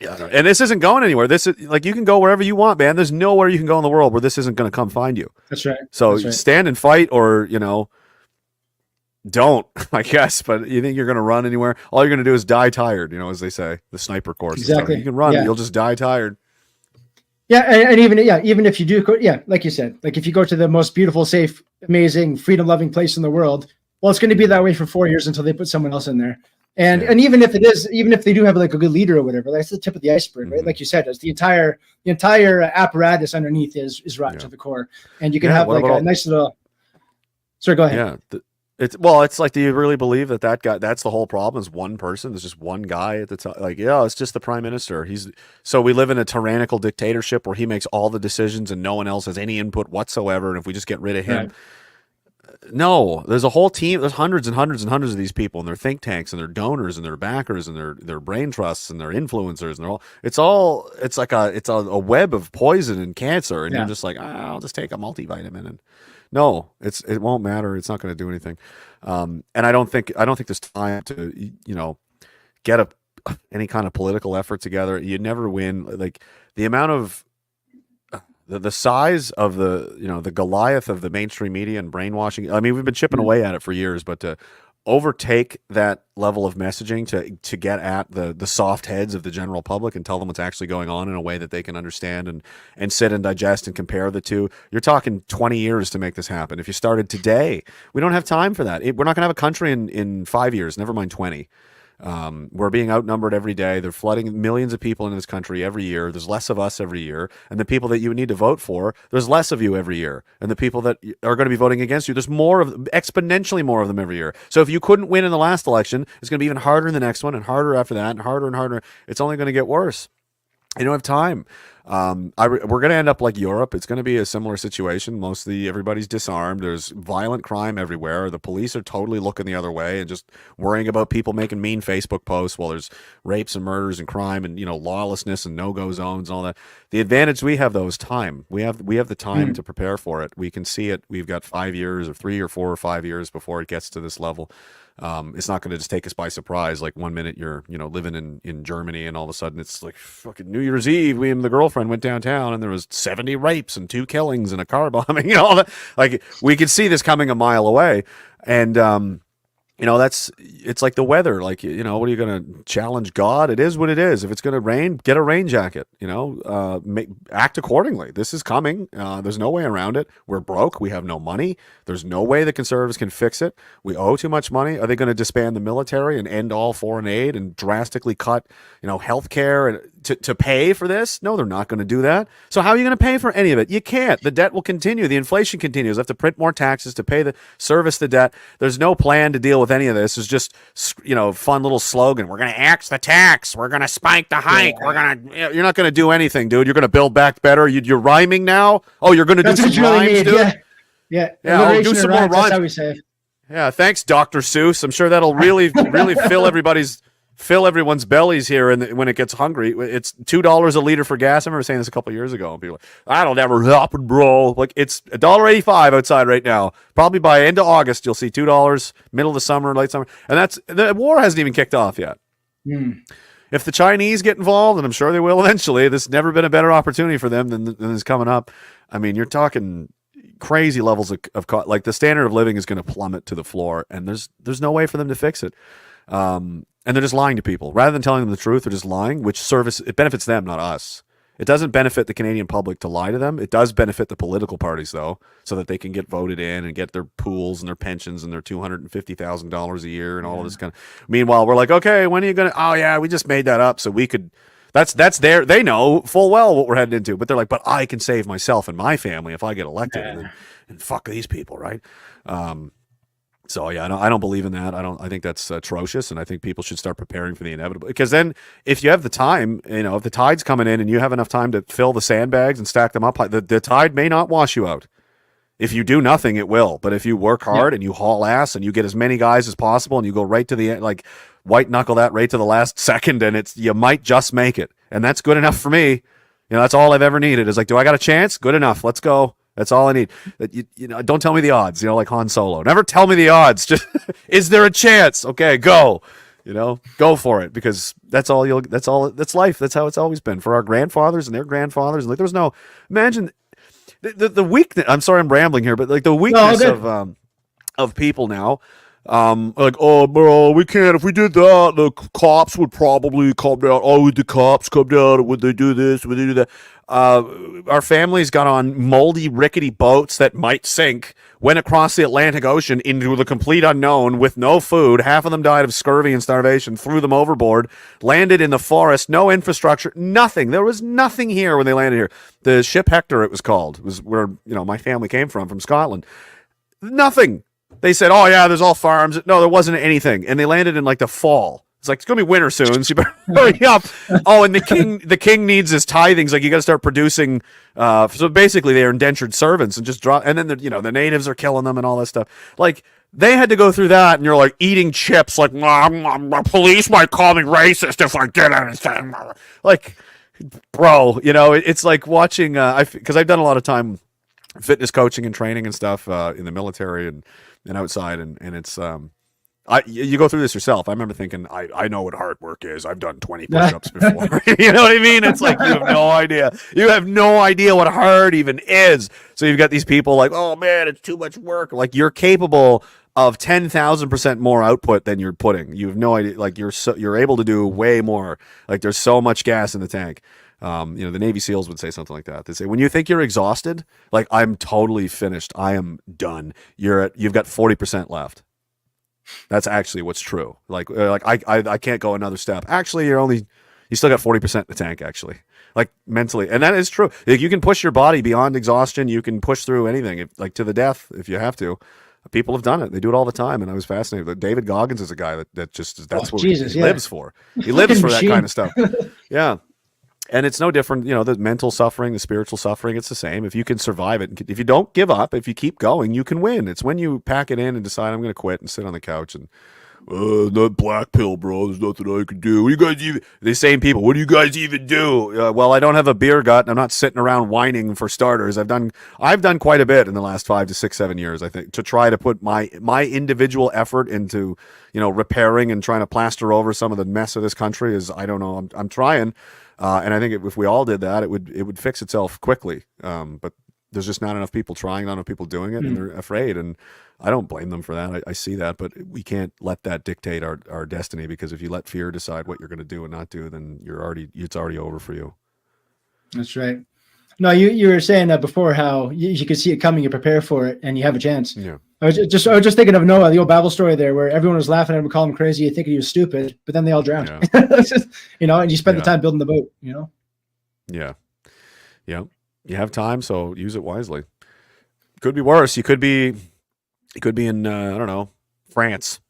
yeah. And this isn't going anywhere. This is like, you can go wherever you want, man. There's nowhere you can go in the world where this isn't going to come find you. That's right. So stand and fight or, don't, I guess. But you think you're going to run anywhere? All you're going to do is die tired, as they say, the sniper course. Exactly. You can run, you'll just die tired. Yeah, and even if you do, like you said, like if you go to the most beautiful, safe, amazing, freedom-loving place in the world, well, it's going to be that way for 4 years until they put someone else in there. And even if they do have like a good leader or whatever, that's the tip of the iceberg, right? Like you said, it's the entire apparatus underneath is rotten to the core, and you can have like a nice little. Sorry, go ahead. Yeah, it's like, do you really believe that guy? That's the whole problem. Is one person? There's just one guy at the top. Like, it's just the prime minister. So we live in a tyrannical dictatorship where he makes all the decisions and no one else has any input whatsoever. And if we just get rid of him. Right. No, there's a whole team. There's hundreds and hundreds and hundreds of these people, and their think tanks, and their donors, and their backers, and their brain trusts, and their influencers, and it's like a web of poison and cancer, and you're just like, I'll just take a multivitamin, and no, it won't matter. It's not going to do anything, and I don't think there's time to get any kind of political effort together. You never win. Like the amount of the size of the Goliath of the mainstream media and brainwashing. I mean, we've been chipping away at it for years, but to overtake that level of messaging to get at the soft heads of the general public and tell them what's actually going on in a way that they can understand and sit and digest and compare the two. You're talking 20 years to make this happen. If you started today, we don't have time for that. We're not going to have a country in 5 years, never mind 20. We're being outnumbered every day. They're flooding millions of people into this country every year. There's less of us every year. And the people that you would need to vote for, there's less of you every year. And the people that are going to be voting against you, there's exponentially more of them every year. So if you couldn't win in the last election, it's going to be even harder in the next one and harder after that and harder and harder. It's only going to get worse. You don't have time. We're going to end up like Europe. It's going to be a similar situation. Mostly everybody's disarmed. There's violent crime everywhere. The police are totally looking the other way and just worrying about people making mean Facebook posts while there's rapes and murders and crime and lawlessness and no-go zones and all that. The advantage we have though is time. We have the time to prepare for it. We can see it. We've got 5 years or 3 or 4 or 5 years before it gets to this level. It's not going to just take us by surprise. Like 1 minute you're, living in Germany and all of a sudden it's like fucking New Year's Eve. Me and the girlfriend went downtown and there was 70 rapes and 2 killings and a car bombing, all that. Like we could see this coming a mile away. And, it's like the weather. Like, what are you going to challenge God? It is what it is. If it's going to rain, get a rain jacket, act accordingly. This is coming. There's no way around it. We're broke. We have no money. There's no way the conservatives can fix it. We owe too much money. Are they going to disband the military and end all foreign aid and drastically cut, healthcare and to pay for this? No, they're not going to do that. So how are you going to pay for any of it? You can't. The debt will continue. The inflation continues. They have to print more taxes to service the debt. There's no plan to deal with with any of this is just, fun little slogan. We're going to axe the tax. We're going to spike the hike. You're not going to do anything, dude. You're going to build back better. You're rhyming now. Oh, you're going to do some rhymes, dude. Yeah. I'll do some more rhymes. That's how we say it. Yeah. Thanks, Dr. Seuss. I'm sure that'll really fill everyone's bellies here, and when it gets hungry. It's $2 a liter for gas. I remember saying this a couple years ago, and people were like, that'll never happen, bro. Like, it's $1.85 outside right now. Probably by end of August, you'll see $2, middle of the summer, late summer, and the war hasn't even kicked off yet. If the Chinese get involved, and I'm sure they will eventually, there's never been a better opportunity for them than is coming up. I mean, you're talking crazy levels of like, the standard of living is going to plummet to the floor, and there's no way for them to fix it. And they're just lying to people. Rather than telling them the truth, they're just lying, it benefits them, not us. It doesn't benefit the Canadian public to lie to them. It does benefit the political parties, though, so that they can get voted in and get their pools and their pensions and their $250,000 a year and all of this kind of. Meanwhile, we're like, okay, when are you going to? Oh yeah, we just made that up so we could. That's they know full well what we're heading into, but they're like, but I can save myself and my family if I get elected, and fuck these people, right? So yeah, I don't believe in that. I think that's atrocious, and I think people should start preparing for the inevitable. Because then, if you have the time, if the tide's coming in and you have enough time to fill the sandbags and stack them up, the tide may not wash you out. If you do nothing, it will. But if you work hard and you haul ass and you get as many guys as possible and you go right to the end, like white knuckle that right to the last second, and you might just make it, and that's good enough for me. That's all I've ever needed. Is like, do I got a chance? Good enough. Let's go. That's all I need. Don't tell me the odds. Like Han Solo. Never tell me the odds. Just, is there a chance? Okay, go. Go for it, because that's life. That's how it's always been for our grandfathers and their grandfathers. Like, there's no, imagine the weakness. I'm sorry, I'm rambling here, but like the weakness of people now. Like, oh, bro, we can't. If we did that, the cops would probably come down. Oh, would the cops come down? Would they do this? Would they do that? Our families got on moldy, rickety boats that might sink, went across the Atlantic Ocean into the complete unknown with no food. Half of them died of scurvy and starvation, threw them overboard, landed in the forest, no infrastructure, nothing. There was nothing here when they landed here. The ship Hector, it was called, was where, my family came from Scotland. Nothing. They said, oh yeah, there's all farms. No, there wasn't anything. And they landed in like the fall. It's like, it's going to be winter soon, so you better hurry up. Oh, and the king needs his tithings. Like, you got to start producing. So basically, they're indentured servants and just drop. And then, the natives are killing them and all that stuff. Like, they had to go through that, and you're like eating chips. Like, police might call me racist if I did anything. Like, bro, it's like watching. Because I've done a lot of time fitness coaching and training and stuff in the military and outside, and it's. You go through this yourself. I remember thinking, I know what hard work is. I've done 20 push-ups before. You know what I mean? It's like, you have no idea. You have no idea what hard even is. So you've got these people like, oh man, it's too much work. Like, you're capable of 10,000% more output than you're putting. You have no idea. Like, you're able to do way more. Like, there's so much gas in the tank. The Navy SEALs would say something like that. They say, when you think you're exhausted, like, I'm totally finished, I am done, you've got 40% left. That's actually what's true. Like I can't go another step. Actually, you still got 40% in the tank, actually. Like, mentally. And that is true. Like, you can push your body beyond exhaustion. You can push through anything, to the death, if you have to. People have done it. They do it all the time. And I was fascinated. David Goggins is a guy that's what he lives for. He lives for that kind of stuff. Yeah. And it's no different, the mental suffering, the spiritual suffering, it's the same. If you can survive it, if you don't give up, if you keep going, you can win. It's when you pack it in and decide, I'm going to quit and sit on the couch and, not black pill, bro. There's nothing I can do. What do you guys even, the same people, what do you guys even do? Well, I don't have a beer gut, and I'm not sitting around whining for starters. I've done quite a bit in the last 5 to 6, 7 years, I think, to try to put my individual effort into, repairing and trying to plaster over some of the mess of this country. I'm trying. And I think if we all did that, it would fix itself quickly. But there's just not enough people trying, not enough people doing it, and they're afraid. And I don't blame them for that. I see that, but we can't let that dictate our destiny, because if you let fear decide what you're going to do and not do, then it's already over for you. That's right. No, you were saying that before, how you could see it coming, you prepare for it, and you have a chance. Yeah. I was just thinking of Noah, the old Bible story there, where everyone was laughing at him, calling him crazy, thinking he was stupid, but then they all drowned. Yeah. And you spend the time building the boat. Yeah. Yeah. You have time, so use it wisely. Could be worse. You could be in I don't know, France,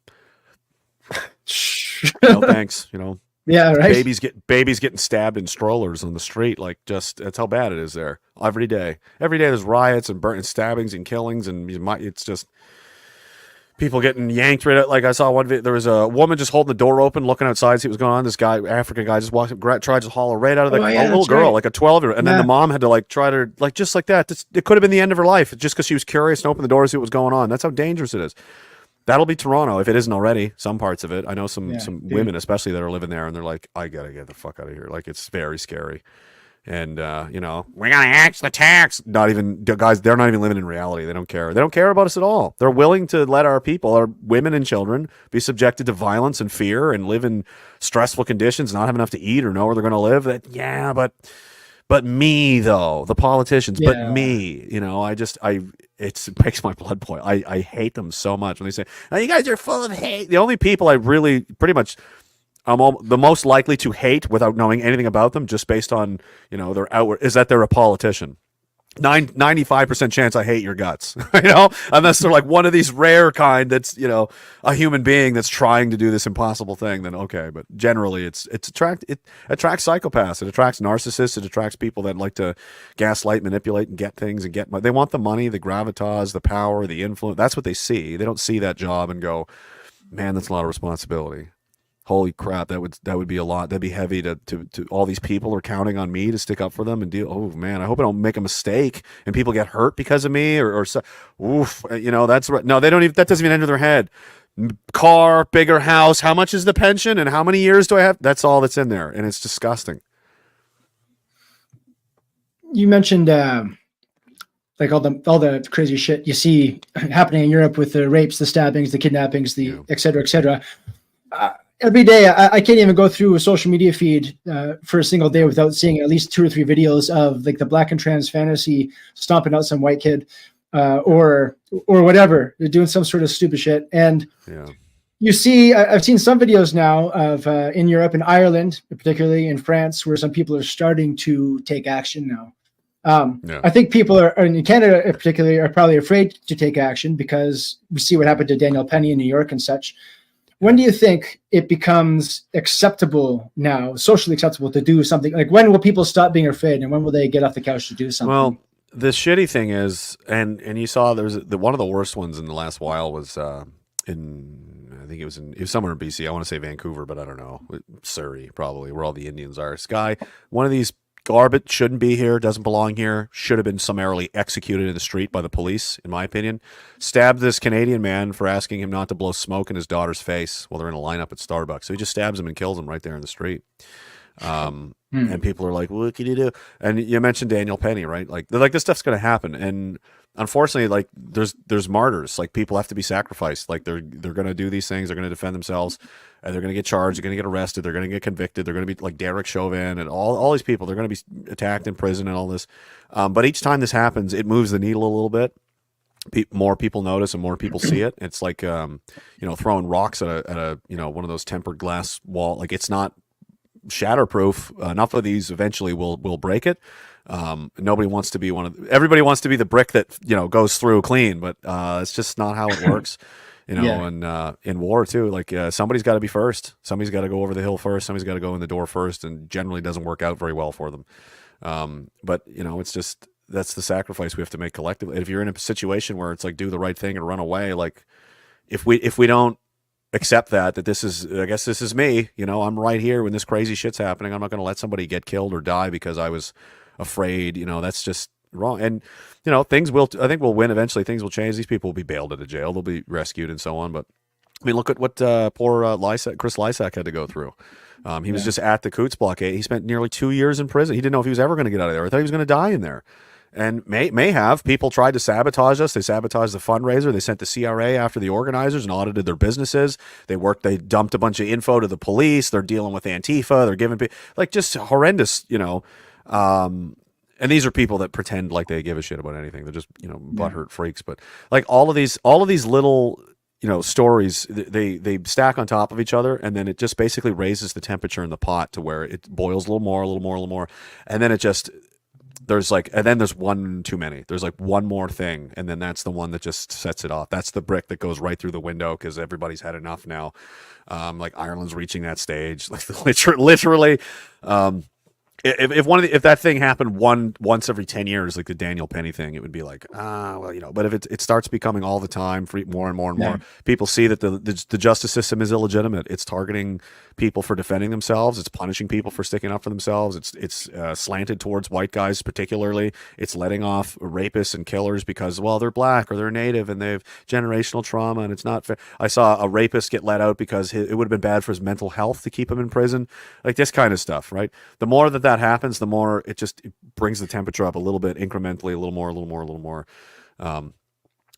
No thanks. You know, Yeah, right. babies getting stabbed in strollers on the street. Like, just that's how bad it is there every day. Every day there's riots and burnt and stabbings and killings, and it's just people getting yanked right out. Like, I saw one video, there was a woman just holding the door open, looking outside, see what was going on. This guy, African guy, just walked up, tried to haul her right out of the a little girl, like a 12-year-old, and then the mom had to like try to like just like that. It could have been the end of her life just because she was curious and opened the door to see what was going on. That's how dangerous it is. That'll be Toronto if it isn't already. Some parts of it, I know some women especially that are living there, and they're like, I gotta get the fuck out of here. Like, it's very scary. And you know, we're gonna axe the tax. Not even guys, they're not even living in reality. They don't care. They don't care about us at all. They're willing to let our people, our women and children, be subjected to violence and fear and live in stressful conditions, not have enough to eat or know where they're gonna live. But me though, the politicians, but me, you know, it makes my blood boil. I hate them so much when they say, "Oh, you guys are full of hate." The only people I really pretty much I'm the most likely to hate without knowing anything about them, just based on, you know, their outward, is that they're a politician. 95% chance I hate your guts, you know, unless they're like one of these rare kind that's, you know, a human being that's trying to do this impossible thing, then okay. But generally it attracts psychopaths, it attracts narcissists, it attracts people that like to gaslight, manipulate, and get things and they want the money, the gravitas, the power, the influence. That's what they see. They don't see that job and go, man, that's a lot of responsibility. Holy crap, that would be a lot. That'd be heavy to all these people are counting on me to stick up for them and deal. Oh man, I hope I don't make a mistake and people get hurt because of me or so. Oof, you know, that's right. No, they don't even, that doesn't even enter their head. Car, bigger house, how much is the pension and how many years do I have? That's all that's in there, and it's disgusting. You mentioned like all the crazy shit you see happening in Europe with the rapes, the stabbings, the kidnappings, the et cetera, et cetera. Every day, I can't even go through a social media feed for a single day without seeing at least 2 or 3 videos of like the black and trans fantasy stomping out some white kid or whatever. They're doing some sort of stupid shit. And you see, I've seen some videos now of in Europe, in Ireland, particularly in France, where some people are starting to take action now. I think people are in Canada, particularly, are probably afraid to take action because we see what happened to Daniel Penny in New York and such. When do you think it becomes acceptable now, socially acceptable to do something? Like, when will people stop being afraid, and when will they get off the couch to do something? Well, the shitty thing is, and you saw there's one of the worst ones in the last while was in, I think it was somewhere in BC. I want to say Vancouver, but I don't know. Surrey, probably, where all the Indians are. This guy, one of these garbage, shouldn't be here, doesn't belong here, should have been summarily executed in the street by the police, in my opinion. Stabbed this Canadian man for asking him not to blow smoke in his daughter's face while they're in a lineup at Starbucks. So he just stabs him and kills him right there in the street. And people are like, well, what can you do? And you mentioned Daniel Penny, right? Like, they're like, this stuff's going to happen. And unfortunately, like, there's martyrs. Like, people have to be sacrificed. Like, they're going to do these things. They're going to defend themselves. And they're going to get charged. They're going to get arrested. They're going to get convicted. They're going to be like Derek Chauvin and all these people. They're going to be attacked in prison and all this. But each time this happens, it moves the needle a little bit. More people notice and more people see it. It's like, you know, throwing rocks at a you know, one of those tempered glass wall. Like, it's not shatterproof. Enough of these eventually will break it. Nobody wants to be everybody wants to be the brick that, you know, goes through clean, but it's just not how it works. You know, and in war too, like somebody's got to be first. Somebody's got to go over the hill first. Somebody's got to go in the door first, and generally doesn't work out very well for them. But you know, it's just, that's the sacrifice we have to make collectively. And if you're in a situation where it's like, do the right thing and run away, like if we don't accept that this is, I guess this is me, you know, I'm right here when this crazy shit's happening. I'm not going to let somebody get killed or die because I was afraid. You know, that's just wrong. And you know, I think we'll win eventually. Things will change. These people will be bailed out of jail. They'll be rescued and so on. But I mean, look at what poor Chris Lysak had to go through. He was just at the Coots blockade. He spent nearly 2 years in prison. He didn't know if he was ever going to get out of there. I thought he was going to die in there. And may have. People tried to sabotage us. They sabotaged the fundraiser. They sent the CRA after the organizers and audited their businesses. They dumped a bunch of info to the police. They're dealing with Antifa. They're giving like just horrendous, you know. And these are people that pretend like they give a shit about anything. They're just, you know, butthurt freaks. But like all of these little, you know, stories, they stack on top of each other, and then it just basically raises the temperature in the pot to where it boils a little more, and then it just, there's like, and then there's one too many. There's like one more thing, and then that's the one that just sets it off. That's the brick that goes right through the window because everybody's had enough now. Like Ireland's reaching that stage, like literally. If that thing happened once every 10 years, like the Daniel Penny thing, it would be like, well, you know. But if it starts becoming all the time, more and more and more, people see that the justice system is illegitimate. It's targeting people for defending themselves. It's punishing people for sticking up for themselves. It's slanted towards white guys particularly. It's letting off rapists and killers because, well, they're black or they're native and they have generational trauma, and it's not fair. I saw a rapist get let out because it would have been bad for his mental health to keep him in prison. Like this kind of stuff, right? The more that happens, the more it brings the temperature up a little bit incrementally, a little more.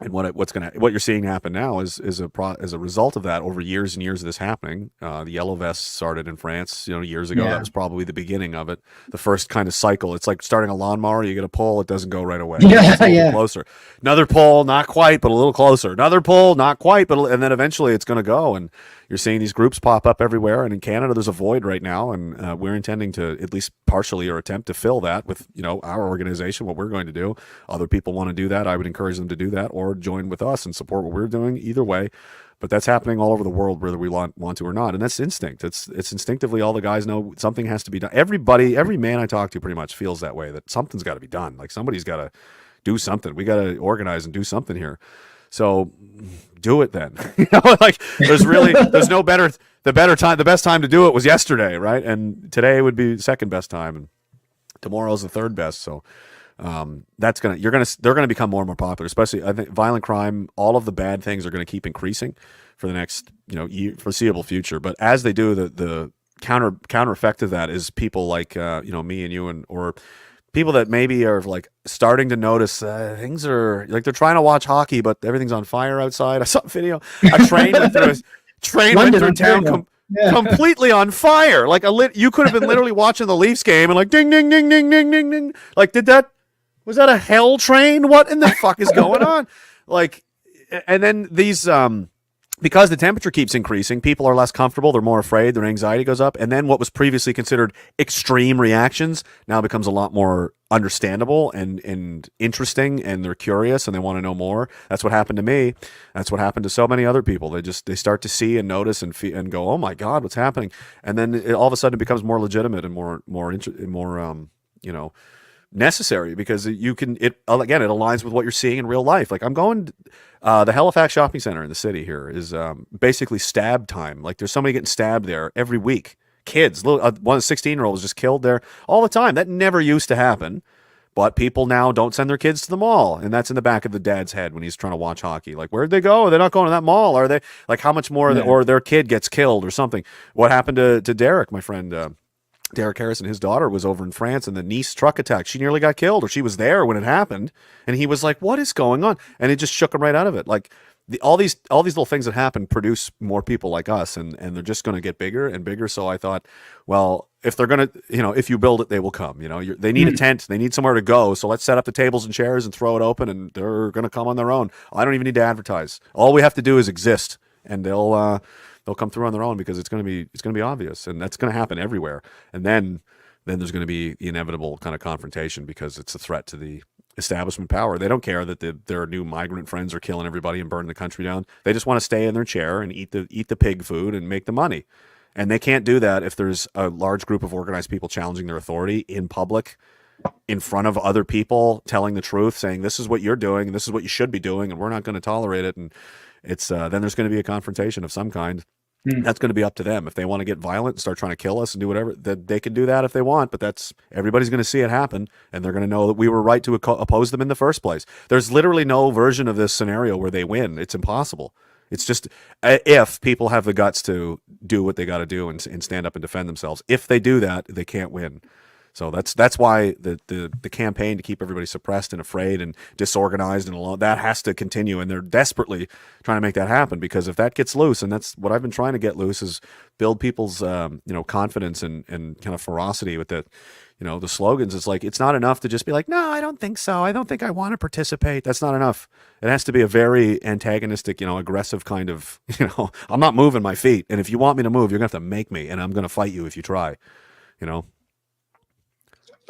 And what you're seeing happen now is a result of that over years and years of this happening. The yellow vests started in France, years ago. That was probably the beginning of it. The first kind of cycle. It's like starting a lawnmower. You get a pull, it doesn't go right away. Closer. Another pull, not quite, but a little closer. Another pull, not quite, and then eventually it's going to go. And you're seeing these groups pop up everywhere. And in Canada, there's a void right now, and we're intending to at least partially or attempt to fill that with our organization. What we're going to do. Other people want to do that. I would encourage them to do that or join with us and support what we're doing. Either way, but that's happening all over the world, whether we want to or not. And that's instinct. It's instinctively, all the guys know something has to be done. Every man I talk to pretty much feels that way, that something's got to be done. Like somebody's got to do something. We got to organize and do something here. So do it then. Like there's no better. The best time to do it was yesterday, right? And today would be second best time, and tomorrow's the third best. So they're gonna become more and more popular. Especially, I think, violent crime. All of the bad things are going to keep increasing for the next foreseeable future. But as they do, the counter effect of that is people like me and you or people that maybe are like starting to notice things are like they're trying to watch hockey, but everything's on fire outside. I saw a video. A train went through town completely on fire. Like you could have been literally watching the Leafs game and like ding ding ding ding ding ding ding. Like was that a hell train? What in the fuck is going on? Like, and then these because the temperature keeps increasing, people are less comfortable, they're more afraid, their anxiety goes up, and then what was previously considered extreme reactions now becomes a lot more understandable and interesting, and they're curious and they want to know more. That's what happened to me. That's what happened to so many other people. They start to see and notice and go, oh my God, what's happening? And then all of a sudden it becomes more legitimate and more necessary, because it aligns with what you're seeing in real life. Like I'm going the Halifax shopping center in the city here is basically stab time. Like there's somebody getting stabbed there every week. Kids, one 16-year-old was just killed there all the time. That never used to happen, but people now don't send their kids to the mall, and that's in the back of the dad's head when he's trying to watch hockey. Like, where'd they go? They're not going to that mall, are they? Like, how much more? Or their kid gets killed or something. What happened to Derek, my friend? Derek Harrison, his daughter was over in France, and the Nice truck attack, she nearly got killed, or she was there when it happened, and he was like, what is going on? And it just shook him right out of it. Like all these little things that happen produce more people like us, and they're just going to get bigger and bigger. So I thought, well, if they're going to, if you build it, they will come. They need a tent, they need somewhere to go, so let's set up the tables and chairs and throw it open, and they're going to come on their own. I don't even need to advertise. All we have to do is exist, and they'll come through on their own, because it's going to be obvious, and that's going to happen everywhere. And then there's going to be the inevitable kind of confrontation, because it's a threat to the establishment power. They don't care that their new migrant friends are killing everybody and burning the country down. They just want to stay in their chair and eat the pig food and make the money. And they can't do that if there's a large group of organized people challenging their authority in public, in front of other people, telling the truth, saying this is what you're doing and this is what you should be doing, and we're not going to tolerate it. And it's then there's going to be a confrontation of some kind. That's going to be up to them. If they want to get violent and start trying to kill us and do whatever, they can do that if they want, but everybody's going to see it happen, and they're going to know that we were right to oppose them in the first place. There's literally no version of this scenario where they win. It's impossible. It's just if people have the guts to do what they got to do and stand up and defend themselves. If they do that, they can't win. So that's why the campaign to keep everybody suppressed and afraid and disorganized and alone, that has to continue, and they're desperately trying to make that happen, because if that gets loose, and that's what I've been trying to get loose, is build people's confidence and kind of ferocity with the slogans. It's like, it's not enough to just be like, no, I don't think so. I don't think I want to participate. That's not enough. It has to be a very antagonistic, aggressive kind of, I'm not moving my feet, and if you want me to move, you're gonna have to make me, and I'm gonna fight you if you try.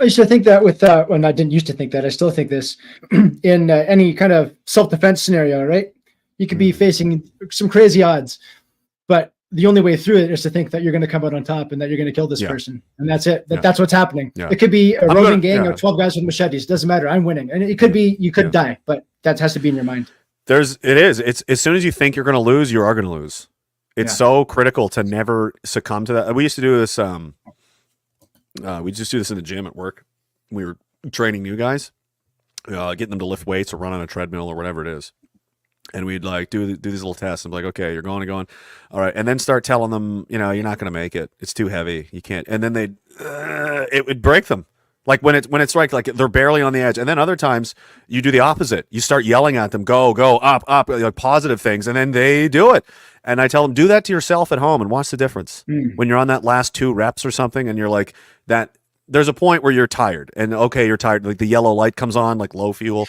I used to think that with, when I didn't used to think that, I still think this, in any kind of self-defense scenario, right? You could be facing some crazy odds, but the only way through it is to think that you're going to come out on top and that you're going to kill this person. And that's it. That's what's happening. Yeah. It could be a roving gang of 12 guys with machetes. Doesn't matter. I'm winning. And it could be, you could die, but that has to be in your mind. It's as soon as you think you're going to lose, you are going to lose. It's so critical to never succumb to that. We used to do this. We just do this in the gym at work. We were training new guys, getting them to lift weights or run on a treadmill or whatever it is. And we'd like do these little tests. I'm like, okay, you're going. All right. And then start telling them, you're not going to make it. It's too heavy. You can't. And then it would break them. Like when it's like they're barely on the edge. And then other times you do the opposite. You start yelling at them, go, up, like positive things. And then they do it. And I tell them, do that to yourself at home and watch the difference. When you're on that last 2 reps or something and you're like that, there's a point where you're tired and okay, you're tired. Like the yellow light comes on, like low fuel.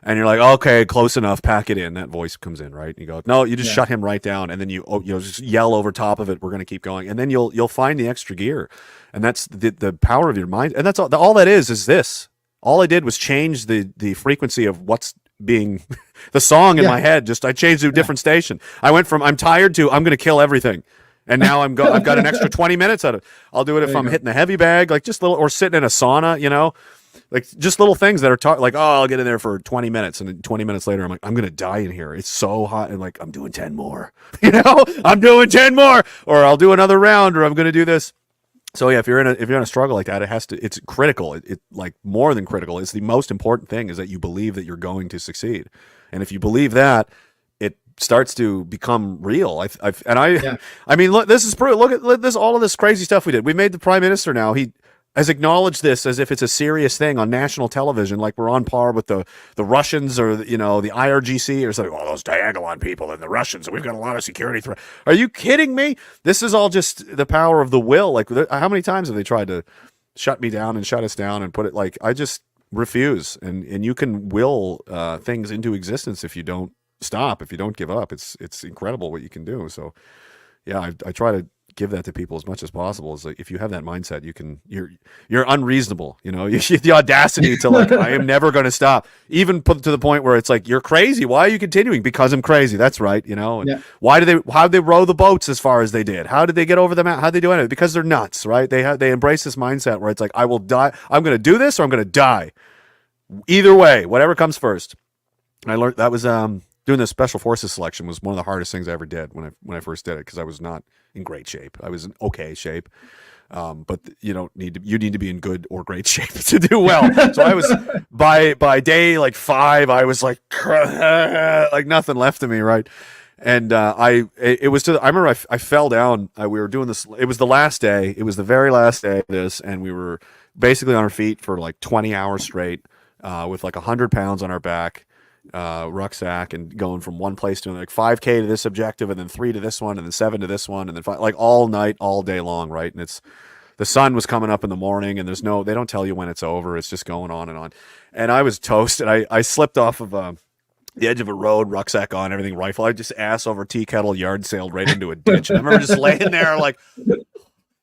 And you're like, okay, close enough, pack it in. That voice comes in, right? You go, no, you just shut him right down, and then you just yell over top of it. We're going to keep going, and then you'll find the extra gear, and that's the power of your mind. And that's all that is this. All I did was change the frequency of what's being the song in my head. Just I changed to a different station. I went from I'm tired to I'm going to kill everything. And now I've got an extra 20 minutes out of it. I'll do it if I'm hitting the heavy bag, like just little, or sitting in a sauna, like just little things that are like, oh, I'll get in there for 20 minutes. And then 20 minutes later, I'm like, I'm going to die in here. It's so hot. And like, I'm doing 10 more, I'm doing 10 more, or I'll do another round, or I'm going to do this. So yeah, if you're in a struggle like that, it's critical. It like more than critical. It's the most important thing is that you believe that you're going to succeed. And if you believe that, it starts to become real. I mean, look, this is proof. Look at this, all of this crazy stuff we did. We made the prime minister now. He has acknowledged this as if it's a serious thing on national television, like we're on par with the Russians or the IRGC or something. Oh, those Diagon people and the Russians, and we've got a lot of security threat. Are you kidding me? This is all just the power of the will. Like, how many times have they tried to shut me down and shut us down and put it like I just refuse? And you can will things into existence if you don't stop, if you don't give up. It's incredible what you can do. So yeah, I try to give that to people as much as possible. Is like, if you have that mindset, you're unreasonable, you the audacity to like, I am never going to stop, even put to the point where it's like, you're crazy. Why are you continuing? Because I'm crazy. That's right. And how did they row the boats as far as they did? How did they get over the mountain? How did they do anything? Because they're nuts, right? They embrace this mindset where it's like, I will die. I'm going to do this or I'm going to die. Either way, whatever comes first. And I learned that was, doing the special forces selection was one of the hardest things I ever did when I first did it, because I was not in great shape. I was in okay shape, but you need to be in good or great shape to do well. So I was by day like 5, I was like like nothing left of me, right? And I remember I fell down. We were doing this. It was the last day. It was the very last day of this, and we were basically on our feet for like 20 hours straight, with like 100 pounds on our back. Rucksack, and going from one place to another, like 5K to this objective, and then 3 to this one, and then 7 to this one, and then 5, like all night, all day long, right? And the sun was coming up in the morning, and they don't tell you when it's over. It's just going on and on. And I was toasted. I slipped off of the edge of a road, rucksack on, everything, rifle. I just ass over tea kettle, yard sailed right into a ditch. And I remember just laying there like,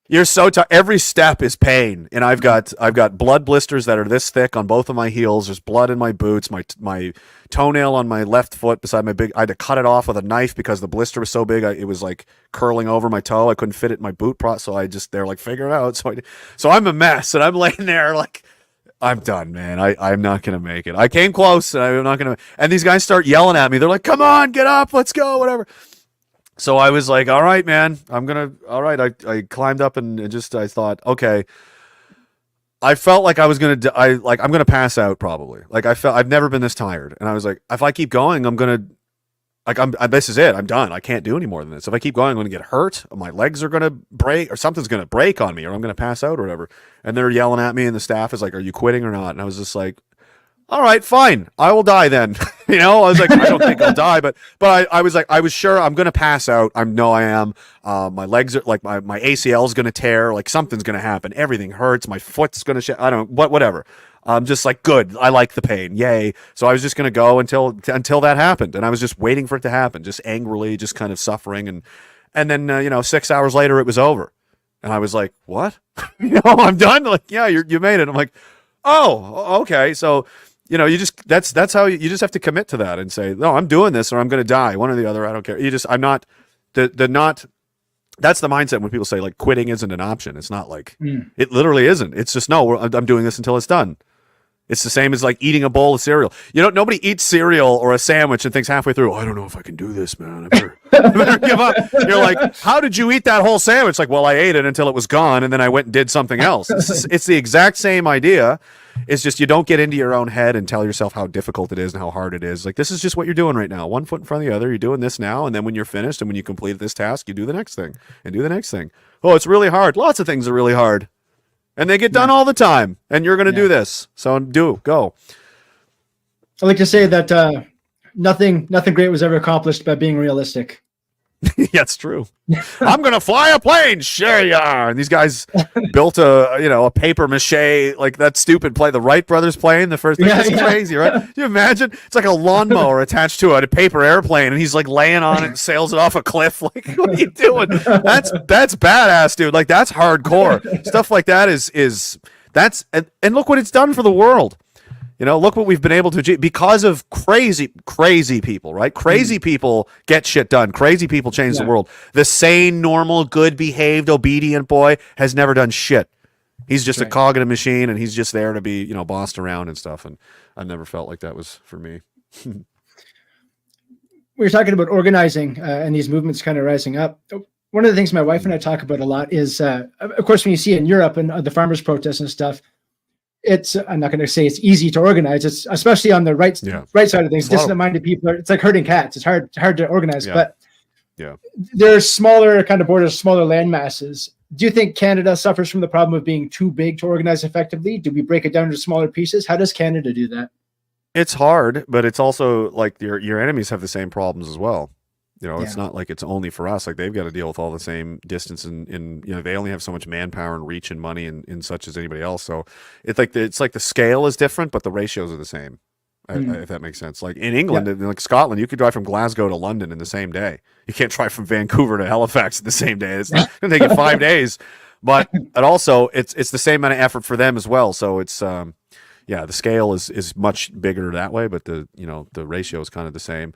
you're so tired. Every step is pain, and I've got blood blisters that are this thick on both of my heels. There's blood in my boots. My toenail on my left foot beside my big. I had to cut it off with a knife because the blister was so big. It was like curling over my toe. I couldn't fit it in my boot prop, so they're like, figure it out. So I'm a mess, and I'm laying there like, I'm done, man. I'm not gonna make it. I came close, and I'm not gonna. And these guys start yelling at me. They're like, come on, get up, let's go, whatever. So I was like, all right, man, all right. I climbed up and I thought, okay. I felt like I was going to, I'm going to pass out probably. Like I've never been this tired. And I was like, if I keep going, this is it. I'm done. I can't do any more than this. If I keep going, I'm going to get hurt. My legs are going to break, or something's going to break on me, or I'm going to pass out or whatever. And they're yelling at me, and the staff is like, are you quitting or not? And I was just like, all right, fine. I will die then. I was like, I don't think I'll die, but I was like, I was sure I'm going to pass out. I am. My legs are like, my ACL is going to tear. Like something's going to happen. Everything hurts. My foot's going to I don't know, whatever. I'm just like, good. I like the pain. Yay. So I was just going to go until that happened. And I was just waiting for it to happen, just angrily, just kind of suffering. And then, 6 hours later, it was over. And I was like, what? I'm done. Like, yeah, you made it. I'm like, oh, okay. So, you just, that's how you just have to commit to that and say, no, I'm doing this or I'm going to die. One or the other. I don't care. I'm not that's the mindset when people say like quitting isn't an option. It's not like, it literally isn't. It's just, no, I'm doing this until it's done. It's the same as like eating a bowl of cereal. Nobody eats cereal or a sandwich and thinks halfway through, I don't know if I can do this, man. I better give up. You're like, how did you eat that whole sandwich? Like, well, I ate it until it was gone, and then I went and did something else. It's the exact same idea. It's just you don't get into your own head and tell yourself how difficult it is and how hard it is. Like, this is just what you're doing right now. One foot in front of the other. You're doing this now, and then when you're finished and when you complete this task, you do the next thing and do the next thing. Oh, it's really hard. Lots of things are really hard. And they get done all the time, and you're going to do this. So go. I like to say that nothing great was ever accomplished by being realistic. Yeah, it's true. I'm going to fly a plane. Sure you are. And these guys built a paper mache, like that stupid plane, the Wright brothers plane, the first thing. It's crazy, right? Can you imagine? It's like a lawnmower attached to a paper airplane, and he's like laying on it and sails it off a cliff. Like, what are you doing? That's badass, dude. Like, that's hardcore. Stuff like that is and look what it's done for the world. Look what we've been able to achieve because of crazy people, right? Crazy people get shit done. Crazy people change the world. The sane, normal, good behaved, obedient boy has never done shit. He's just a cog in a machine, and he's just there to be, bossed around and stuff. And I never felt like that was for me. We were talking about organizing and these movements kind of rising up. One of the things my wife and I talk about a lot is, of course, when you see in Europe and the farmers' protests and stuff, I'm not going to say it's easy to organize. It's especially on the right side of things. Dissident-minded people it's like herding cats. It's hard to organize. But there's smaller kind of borders, smaller land masses. Do you think Canada suffers from the problem of being too big to organize effectively? Do we break it down into smaller pieces? How does Canada do that? It's hard, but it's also like your enemies have the same problems as well. It's not like it's only for us. Like, they've got to deal with all the same distance and they only have so much manpower and reach and money and such as anybody else. So it's like the scale is different, but the ratios are the same. If that makes sense. Like in England and like Scotland, you could drive from Glasgow to London in the same day. You can't drive from Vancouver to Halifax in the same day. It's going to take you 5 days. But also it's the same amount of effort for them as well. So it's the scale is much bigger that way, but the ratio is kind of the same.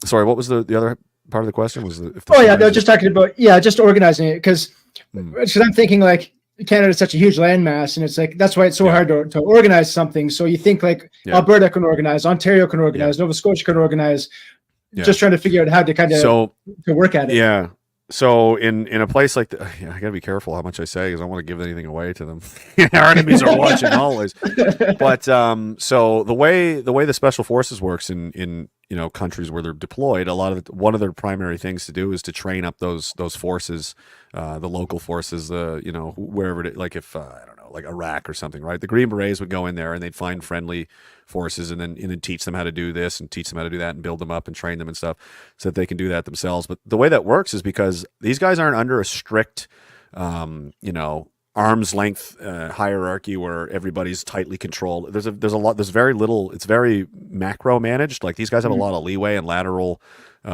Sorry, what was the other part of the question? They're just talking about just organizing it because I'm thinking like Canada is such a huge landmass, and it's like that's why it's so hard to organize something. So you think like Alberta can organize, Ontario can organize, Nova Scotia can organize. Just trying to figure out how to kind of to work at it. Yeah. So in a place like I gotta be careful how much I say because I don't want to give anything away to them. Our enemies are watching always. But so the way the special forces works in countries where they're deployed, one of their primary things to do is to train up those forces, the local forces, wherever it, like if I don't know, like Iraq or something, right? The Green Berets would go in there and they'd find friendly forces and then teach them how to do this and teach them how to do that and build them up and train them and stuff so that they can do that themselves. But the way that works is because these guys aren't under a strict, arm's length hierarchy where everybody's tightly controlled. There's very little. It's very macro managed. Like these guys have a lot of leeway and lateral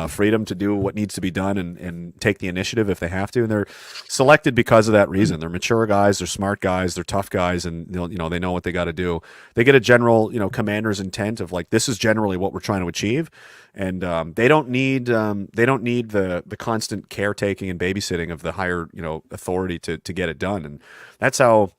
freedom to do what needs to be done and take the initiative if they have to. And they're selected because of that reason. They're mature guys. They're smart guys. They're tough guys, and they know what they got to do. They get a general commander's intent of like this is generally what we're trying to achieve, and they don't need the constant caretaking and babysitting of the higher authority to get it done. And that's how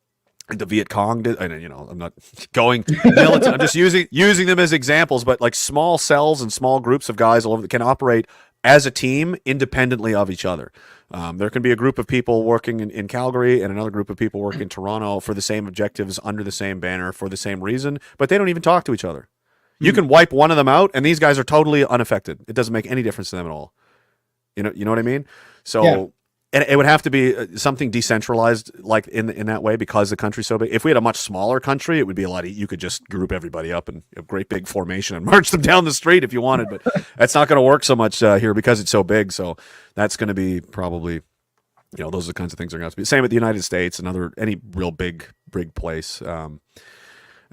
the Viet Cong did. And I'm not going militant. I'm just using them as examples. But like small cells and small groups of guys all over that can operate as a team independently of each other. There can be a group of people working in Calgary and another group of people working in Toronto for the same objectives under the same banner for the same reason, but they don't even talk to each other. You can wipe one of them out, and these guys are totally unaffected. It doesn't make any difference to them at all. You know what I mean? So. And it would have to be something decentralized, like in that way, because the country's so big. If we had a much smaller country, it would be a lot. You could just group everybody up in a great big formation and march them down the street if you wanted. But that's not going to work so much here because it's so big. So that's going to be probably, those are the kinds of things that are going to have to be. Same with the United States and any real big place. And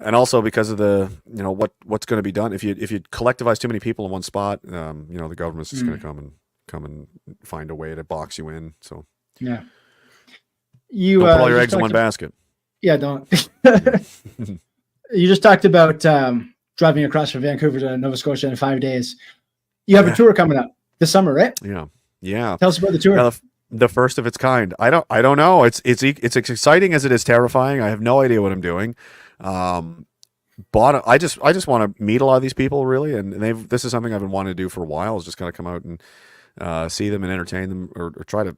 also because of the, what's going to be done if you collectivize too many people in one spot, the government's just going to come and find a way to box you in. So You don't put all your just eggs in one talked basket. Yeah, don't. You just talked about driving across from Vancouver to Nova Scotia in 5 days. You have a tour coming up this summer, right? Yeah. Tell us about the tour. Yeah, the first of its kind. I don't know. It's exciting as it is terrifying. I have no idea what I'm doing. But I just want to meet a lot of these people, really, and this is something I've been wanting to do for a while. Is just kind of come out and see them and entertain them, or try to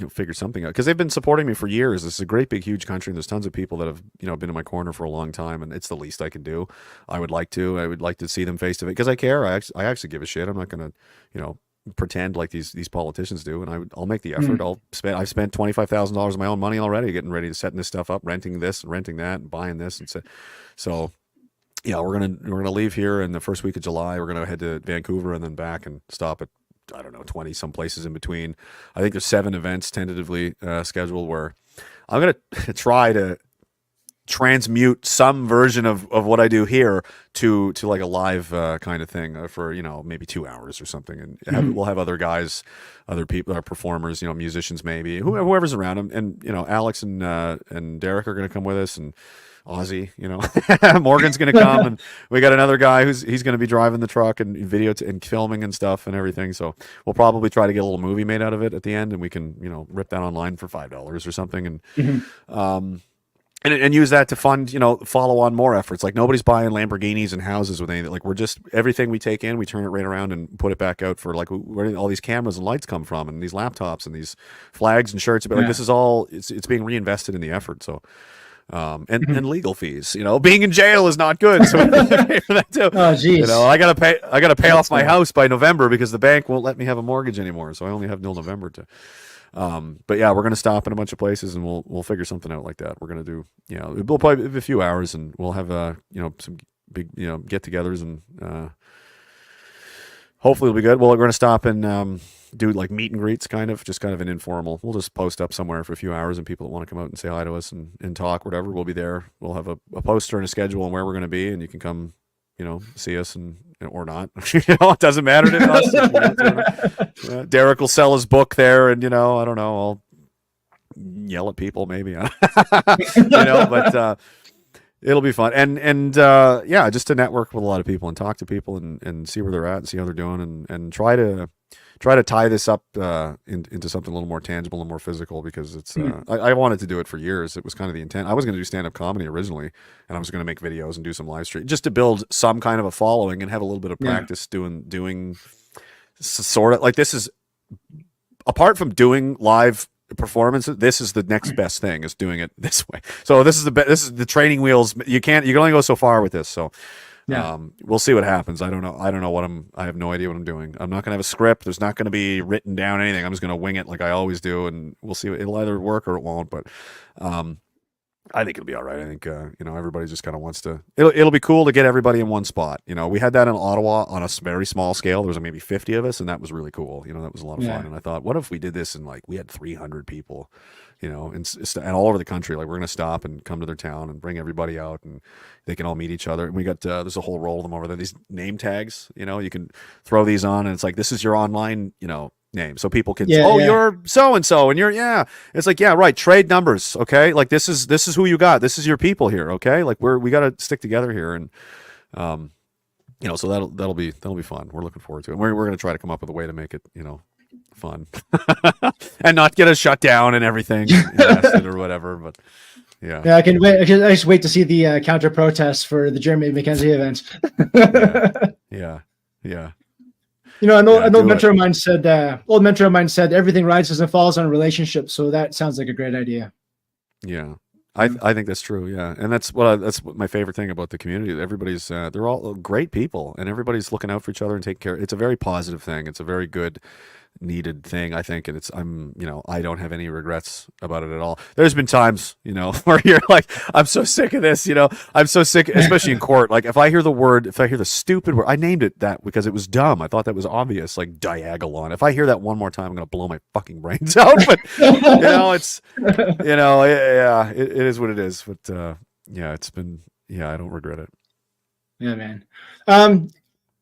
figure something out, because they've been supporting me for years. This is a great big huge country, and there's tons of people that have been in my corner for a long time, and it's the least I can do. I would like to see them face to face, because I care. I actually give a shit. I'm not gonna pretend like these politicians do, and I'll make the effort. I've spent $25,000 of my own money already getting ready to setting this stuff up, renting this and renting that and buying this, and so yeah, we're gonna leave here in the first week of July. We're gonna head to Vancouver and then back and stop at, I don't know, 20 some places in between. I think there's 7 events tentatively scheduled, where I'm gonna try to transmute some version of what I do here to like a live kind of thing for maybe 2 hours or something, and we'll have other guys, other people, performers, musicians, maybe whoever's around them, and Alex and Derek are going to come with us, and Ozzy, Morgan's going to come, and we got another guy he's going to be driving the truck and video and filming and stuff and everything. So we'll probably try to get a little movie made out of it at the end, and we can rip that online for $5 or something, and use that to fund follow on more efforts. Like, nobody's buying Lamborghinis and houses with anything. Like, we're just, everything we take in, we turn it right around and put it back out for, like, where did all these cameras and lights come from, and these laptops and these flags and shirts. But like, this is all, it's being reinvested in the effort. So and legal fees, being in jail is not good. So we pay for that too. Oh, geez. I gotta pay off my house by November, because the bank won't let me have a mortgage anymore. So I only have till November to. But yeah, we're gonna stop in a bunch of places, and we'll figure something out like that. We're gonna do, we'll probably have a few hours, and we'll have some big get-togethers, and hopefully it'll be good. Well, we're gonna stop and do like meet and greets, kind of an informal. We'll just post up somewhere for a few hours, and people that want to come out and say hi to us and talk, whatever, we'll be there. We'll have a poster and a schedule on where we're going to be, and you can come, see us or not. It doesn't matter to us. Derek will sell his book there, and I don't know, I'll yell at people maybe, but it'll be fun, and yeah, just to network with a lot of people and talk to people and see where they're at and see how they're doing, and try to tie this up into something a little more tangible and more physical, because it's I wanted to do it for years. It was kind of the intent. I was going to do stand-up comedy originally, and I was going to make videos and do some live stream just to build some kind of a following and have a little bit of practice doing sort of like, this is, apart from doing live performances, this is the next best thing, is doing it this way. So this is the training wheels. You can only go so far with this. So we'll see what happens. I don't know I have no idea what I'm doing. I'm not going to have a script. There's not going to be written down anything. I'm just going to wing it like I always do, and we'll see. It'll either work or it won't, but I think it'll be all right. I think everybody just kind of wants to. It'll be cool to get everybody in one spot. We had that in Ottawa on a very small scale. There was maybe 50 of us, and that was really cool. That was a lot of fun. And I thought, what if we did this and we had 300 people, and all over the country. Like, we're going to stop and come to their town and bring everybody out, and they can all meet each other. And we got there's a whole roll of them over there. These name tags, you can throw these on, and it's like, this is your online, name, so people can you're so and so, and you're it's like, right, trade numbers, okay, like this is who you got, this is your people here, okay, like we got to stick together here, and so that'll be fun. We're looking forward to it. We're going to try to come up with a way to make it fun and not get us shut down and everything, arrested or whatever. But I can wait. I just wait to see the counter protests for the Jeremy Mackenzie event. Yeah. An old mentor of mine said, everything rises and falls on relationships. So that sounds like a great idea. Yeah, I think that's true. Yeah, and that's what my favorite thing about the community. Everybody's they're all great people, and everybody's looking out for each other and taking care. It's a very positive thing. It's a very good, needed thing, I think, and I don't have any regrets about it at all. There's been times, where you're like, I'm so sick of this, I'm so sick, especially in court. Like, if I hear the stupid word, I named it that because it was dumb. I thought that was obvious, like Diagon. If I hear that one more time, I'm gonna blow my fucking brains out. But it's it is what it is. But it's been I don't regret it. Yeah, man.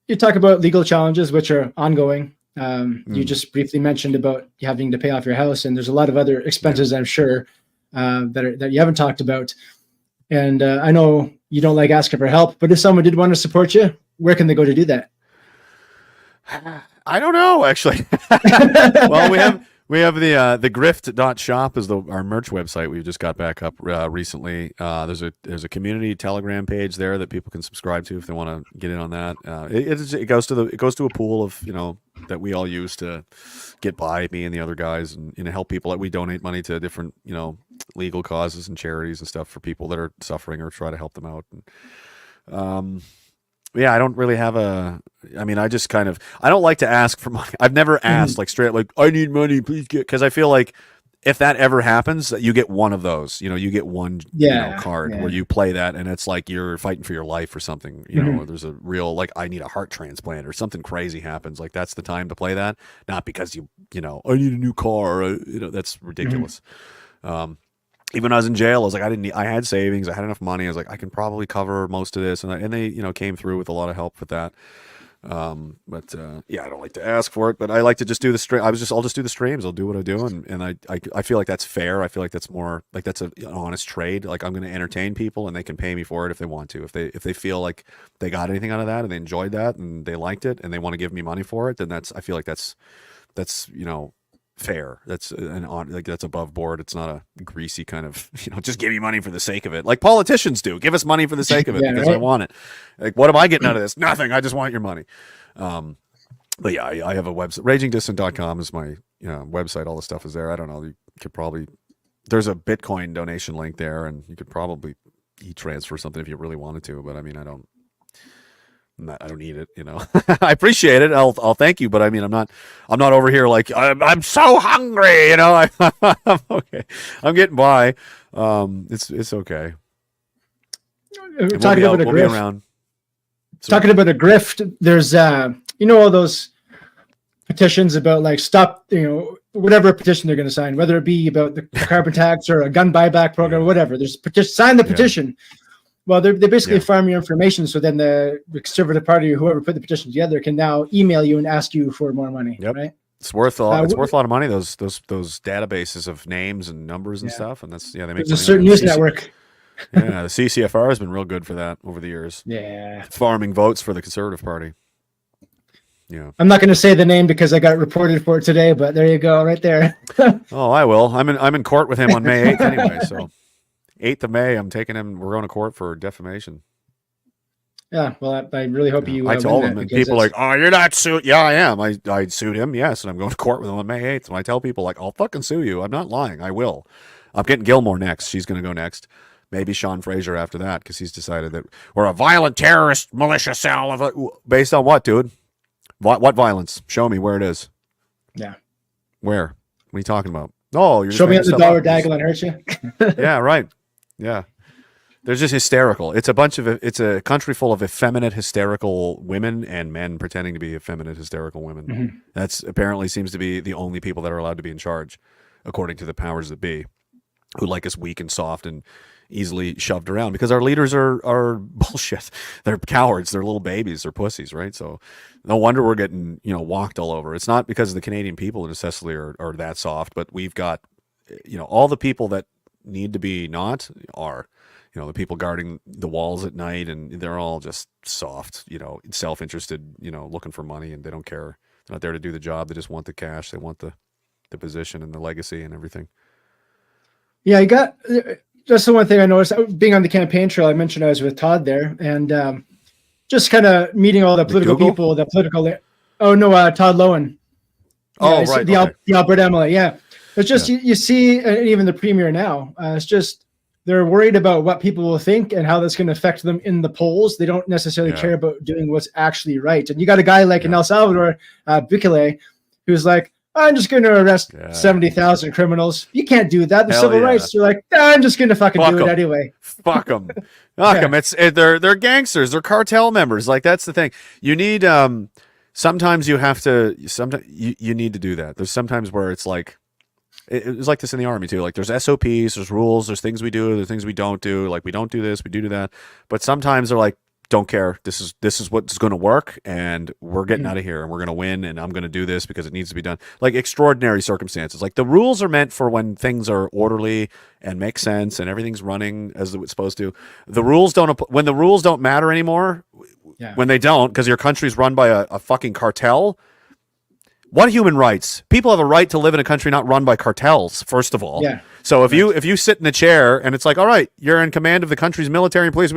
You talk about legal challenges which are ongoing. You just briefly mentioned about having to pay off your house, and there's a lot of other expenses, I'm sure. that you haven't talked about. And I know you don't like asking for help, but if someone did want to support you, where can they go to do that? I don't know, actually. Well, we have the grift.shop is our merch website. We've just got back up recently. There's a community Telegram page there that people can subscribe to if they want to get in on that. It goes to a pool of, that we all use to get by, me and the other guys, and help people. We donate money to different, legal causes and charities and stuff for people that are suffering, or try to help them out. And, yeah, I don't really have I just kind of, I don't like to ask for money. I've never asked straight, I need money, please because I feel like if that ever happens, you get one of those, you get one card where you play that, and it's like you're fighting for your life or something, or there's a real, I need a heart transplant or something crazy happens. That's the time to play that. Not because I need a new car, that's ridiculous. Even when I was in jail, I was like, I had savings, I had enough money. I was like, I can probably cover most of this. And they, came through with a lot of help with that. But I don't like to ask for it, but I like to just do the stream. I'll just do the streams. I'll do what I do. And I feel like that's fair. I feel like that's more like that's an honest trade. Like, I'm going to entertain people, and they can pay me for it if they want to. If they feel like they got anything out of that and they enjoyed that and they liked it and they want to give me money for it, then I feel like that's fair. That's that's above board. It's not a greasy kind of, just give me money for the sake of it, like politicians do. Give us money for the sake of it because I want it. Like, what am I getting out of this? Nothing. I just want your money. But yeah, I have a website. ragingdistant.com is my website. All the stuff is there. I don't know. You could probably, there's a Bitcoin donation link there, and you could probably e-transfer something if you really wanted to. But I mean, I don't need it, I appreciate it. I'll thank you, but I mean, I'm not over here like I'm so hungry, I'm okay. I'm getting by. It's okay. Talking about a grift. Talking about a grift. There's all those petitions about stop, whatever petition they're going to sign, whether it be about the carbon tax or a gun buyback program or whatever. There's sign the petition. Well, they basically farm your information, so then the Conservative Party or whoever put the petition together can now email you and ask you for more money. Yep. Right? It's worth a lot of money. Those databases of names and numbers and stuff, and that's they make. There's a certain news network. Yeah, the CCFR has been real good for that over the years. Yeah, farming votes for the Conservative Party. Yeah, I'm not going to say the name because I got reported for it today, but there you go, right there. Oh, I will. I'm in court with him on May 8th anyway, so. 8th of May, I'm taking him. We're going to court for defamation. Yeah, well, I really hope you. I told him, and people are like, "Oh, you're not sued." Yeah, I am. I sued him. Yes, and I'm going to court with him on May 8th. And I tell people I'll fucking sue you. I'm not lying. I will. I'm getting Gilmore next. She's going to go next. Maybe Sean Fraser after that, because he's decided that we're a violent terrorist militia cell based on what, dude? What violence? Show me where it is. Yeah. Where? What are you talking about? Oh, you're show me the dollar Diagon hurt you. Yeah, right. Yeah. They're just hysterical. It's a country full of effeminate, hysterical women and men pretending to be effeminate, hysterical women. Mm-hmm. That's apparently seems to be the only people that are allowed to be in charge, according to the powers that be, who like us weak and soft and easily shoved around because our leaders are bullshit. They're cowards. They're little babies. They're pussies, right? So no wonder we're getting, walked all over. It's not because the Canadian people necessarily are that soft, but we've got, all the people that need to be not are, the people guarding the walls at night, and they're all just soft, self-interested, looking for money, and they don't care. They're not there to do the job. They just want the cash. They want the position and the legacy and everything. Yeah, just the one thing I noticed being on the campaign trail. I mentioned I was with Todd there, and just kind of meeting all the political people, Todd Lowen. Oh, right. The Alberta MLA. Yeah. It's just, you see, and even the premier now, it's just, they're worried about what people will think and how that's going to affect them in the polls. They don't necessarily care about doing what's actually right. And you got a guy like in El Salvador, Bukele, who's like, I'm just going to arrest 70,000 criminals. You can't do that. The civil rights. You're like, I'm just going to fucking do it anyway. Fuck them. Fuck them. They're gangsters. They're cartel members. Like, that's the thing. You need, sometimes you have to, you need to do that. There's sometimes where it's like, it was like this in the army too. Like, there's SOPs, there's rules, there's things we do, there's things we don't do. Like, we don't do this, we do that. But sometimes they're like, don't care. This is what's going to work, and we're getting out of here, and we're going to win, and I'm going to do this because it needs to be done. Like extraordinary circumstances. Like the rules are meant for when things are orderly and make sense, and everything's running as it's supposed to. The rules don't. When the rules don't matter anymore, when they don't, because your country's run by a fucking cartel. What human rights? People have a right to live in a country not run by cartels, first of all. Yeah. So if you sit in the chair and it's like, all right, you're in command of the country's military and police,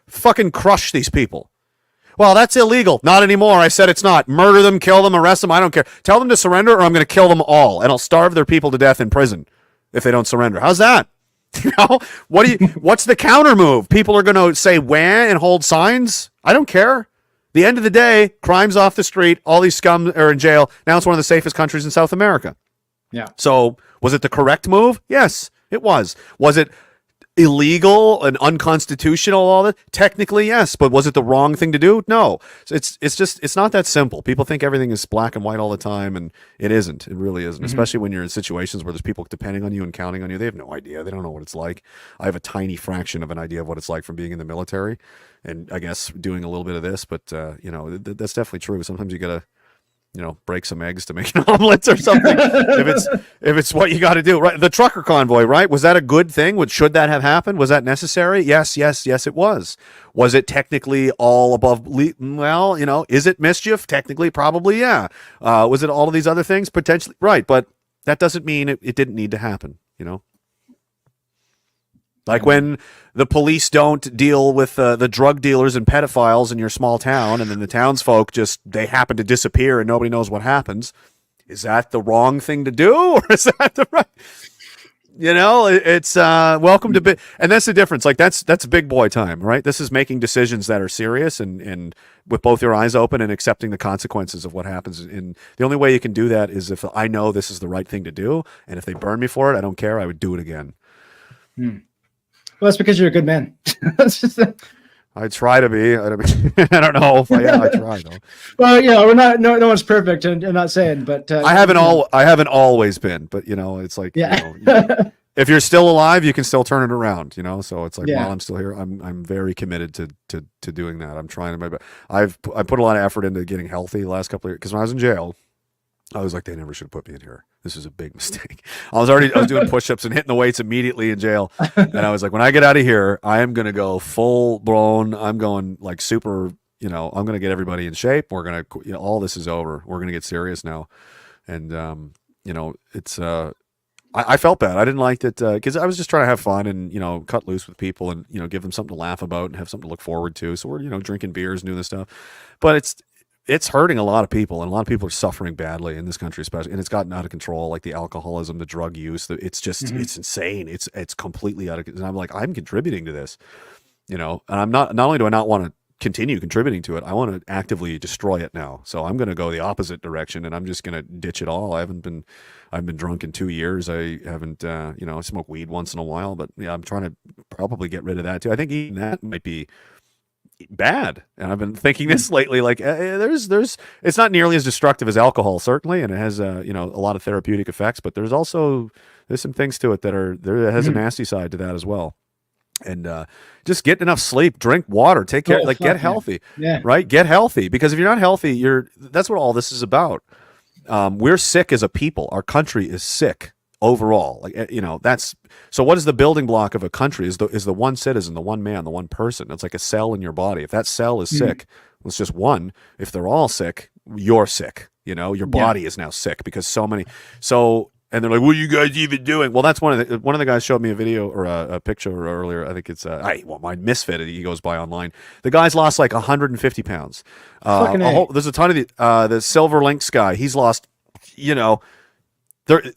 fucking crush these people. Well, that's illegal. Not anymore. I said it's not. Murder them, kill them, arrest them. I don't care. Tell them to surrender or I'm going to kill them all. And I'll starve their people to death in prison if they don't surrender. How's that? You know, what's the counter move? People are going to say wah and hold signs. I don't care. The end of the day, crime's off the street. All these scum are in jail. Now it's one of the safest countries in South America. Yeah. So was it the correct move? Yes, it was. Was it illegal and unconstitutional? All that? Technically, yes. But was it the wrong thing to do? No. It's not that simple. People think everything is black and white all the time, and it isn't. It really isn't. Especially when you're in situations where there's people depending on you and counting on you. They have no idea. They don't know what it's like. I have a tiny fraction of an idea of what it's like from being in the military, and I guess doing a little bit of this. But you know, that's definitely true. Sometimes you gotta, you know, break some eggs to make an omelet or something. if it's what you got to do, right? The trucker convoy, right? Was that a good thing? Should that have happened? Was that necessary? Yes, it was. Was it technically all above? Well, you know, is it mischief? Technically, probably, yeah. Was it all of these other things? Potentially, right? But that doesn't mean it didn't need to happen. You know. Like when the police don't deal with the drug dealers and pedophiles in your small town, and then the townsfolk they happen to disappear and nobody knows what happens. Is that the wrong thing to do, or is that the right? You know, it's welcome to and that's the difference. Like that's big boy time, right? This is making decisions that are serious and with both your eyes open and accepting the consequences of what happens. And the only way you can do that is if I know this is the right thing to do, and if they burn me for it, I don't care. I would do it again. Well, that's because you're a good man. I try to be. I don't know if I try though. Well, you know, we're not. No one's perfect, and I'm not saying, but I haven't always been. But you know, it's like, yeah. You know, if you're still alive, you can still turn it around. You know, so it's like while I'm still here, I'm very committed to doing that. I'm trying to. I put a lot of effort into getting healthy the last couple of years because when I was in jail, I was like, they never should have put me in here. This is a big mistake. I was doing push-ups and hitting the weights immediately in jail. And I was like, when I get out of here, I am going to go full blown. I'm going like super, you know, I'm going to get everybody in shape. We're going to, you know, all this is over. We're going to get serious now. And, you know, it's, I felt bad. I didn't like it because I was just trying to have fun and, you know, cut loose with people and, you know, give them something to laugh about and have something to look forward to. So we're, you know, drinking beers and doing this stuff. But it's hurting a lot of people, and a lot of people are suffering badly in this country, especially, and it's gotten out of control. Like the alcoholism, the drug use, it's just it's insane. It's completely out of. And I'm like, I'm contributing to this, you know, and I'm not only do I not want to continue contributing to it, I want to actively destroy it now. So I'm going to go the opposite direction, and I'm just going to ditch it all. I've been drunk in 2 years. I haven't, you know, I smoke weed once in a while, but yeah, I'm trying to probably get rid of that too. I think even that might be bad, and I've been thinking this lately. Like, there's, it's not nearly as destructive as alcohol, certainly, and it has, you know, a lot of therapeutic effects. But there's some things to it that has a nasty side to that as well. And just get enough sleep, drink water, take care, get healthy, right? Get healthy, because if you're not healthy, that's what all this is about. We're sick as a people. Our country is sick overall. Like, you know, so what is the building block of a country is the one citizen, the one man, the one person. It's like a cell in your body. If that cell is sick, it's just one. If they're all sick, you're sick. You know, your body is now sick because and they're like, what are you guys even doing? Well, that's one of the guys showed me a video or a picture earlier. I think it's my Misfit. He goes by online. The guy's lost like 150 pounds. There's a ton of the Silver Lynx guy. He's lost, you know,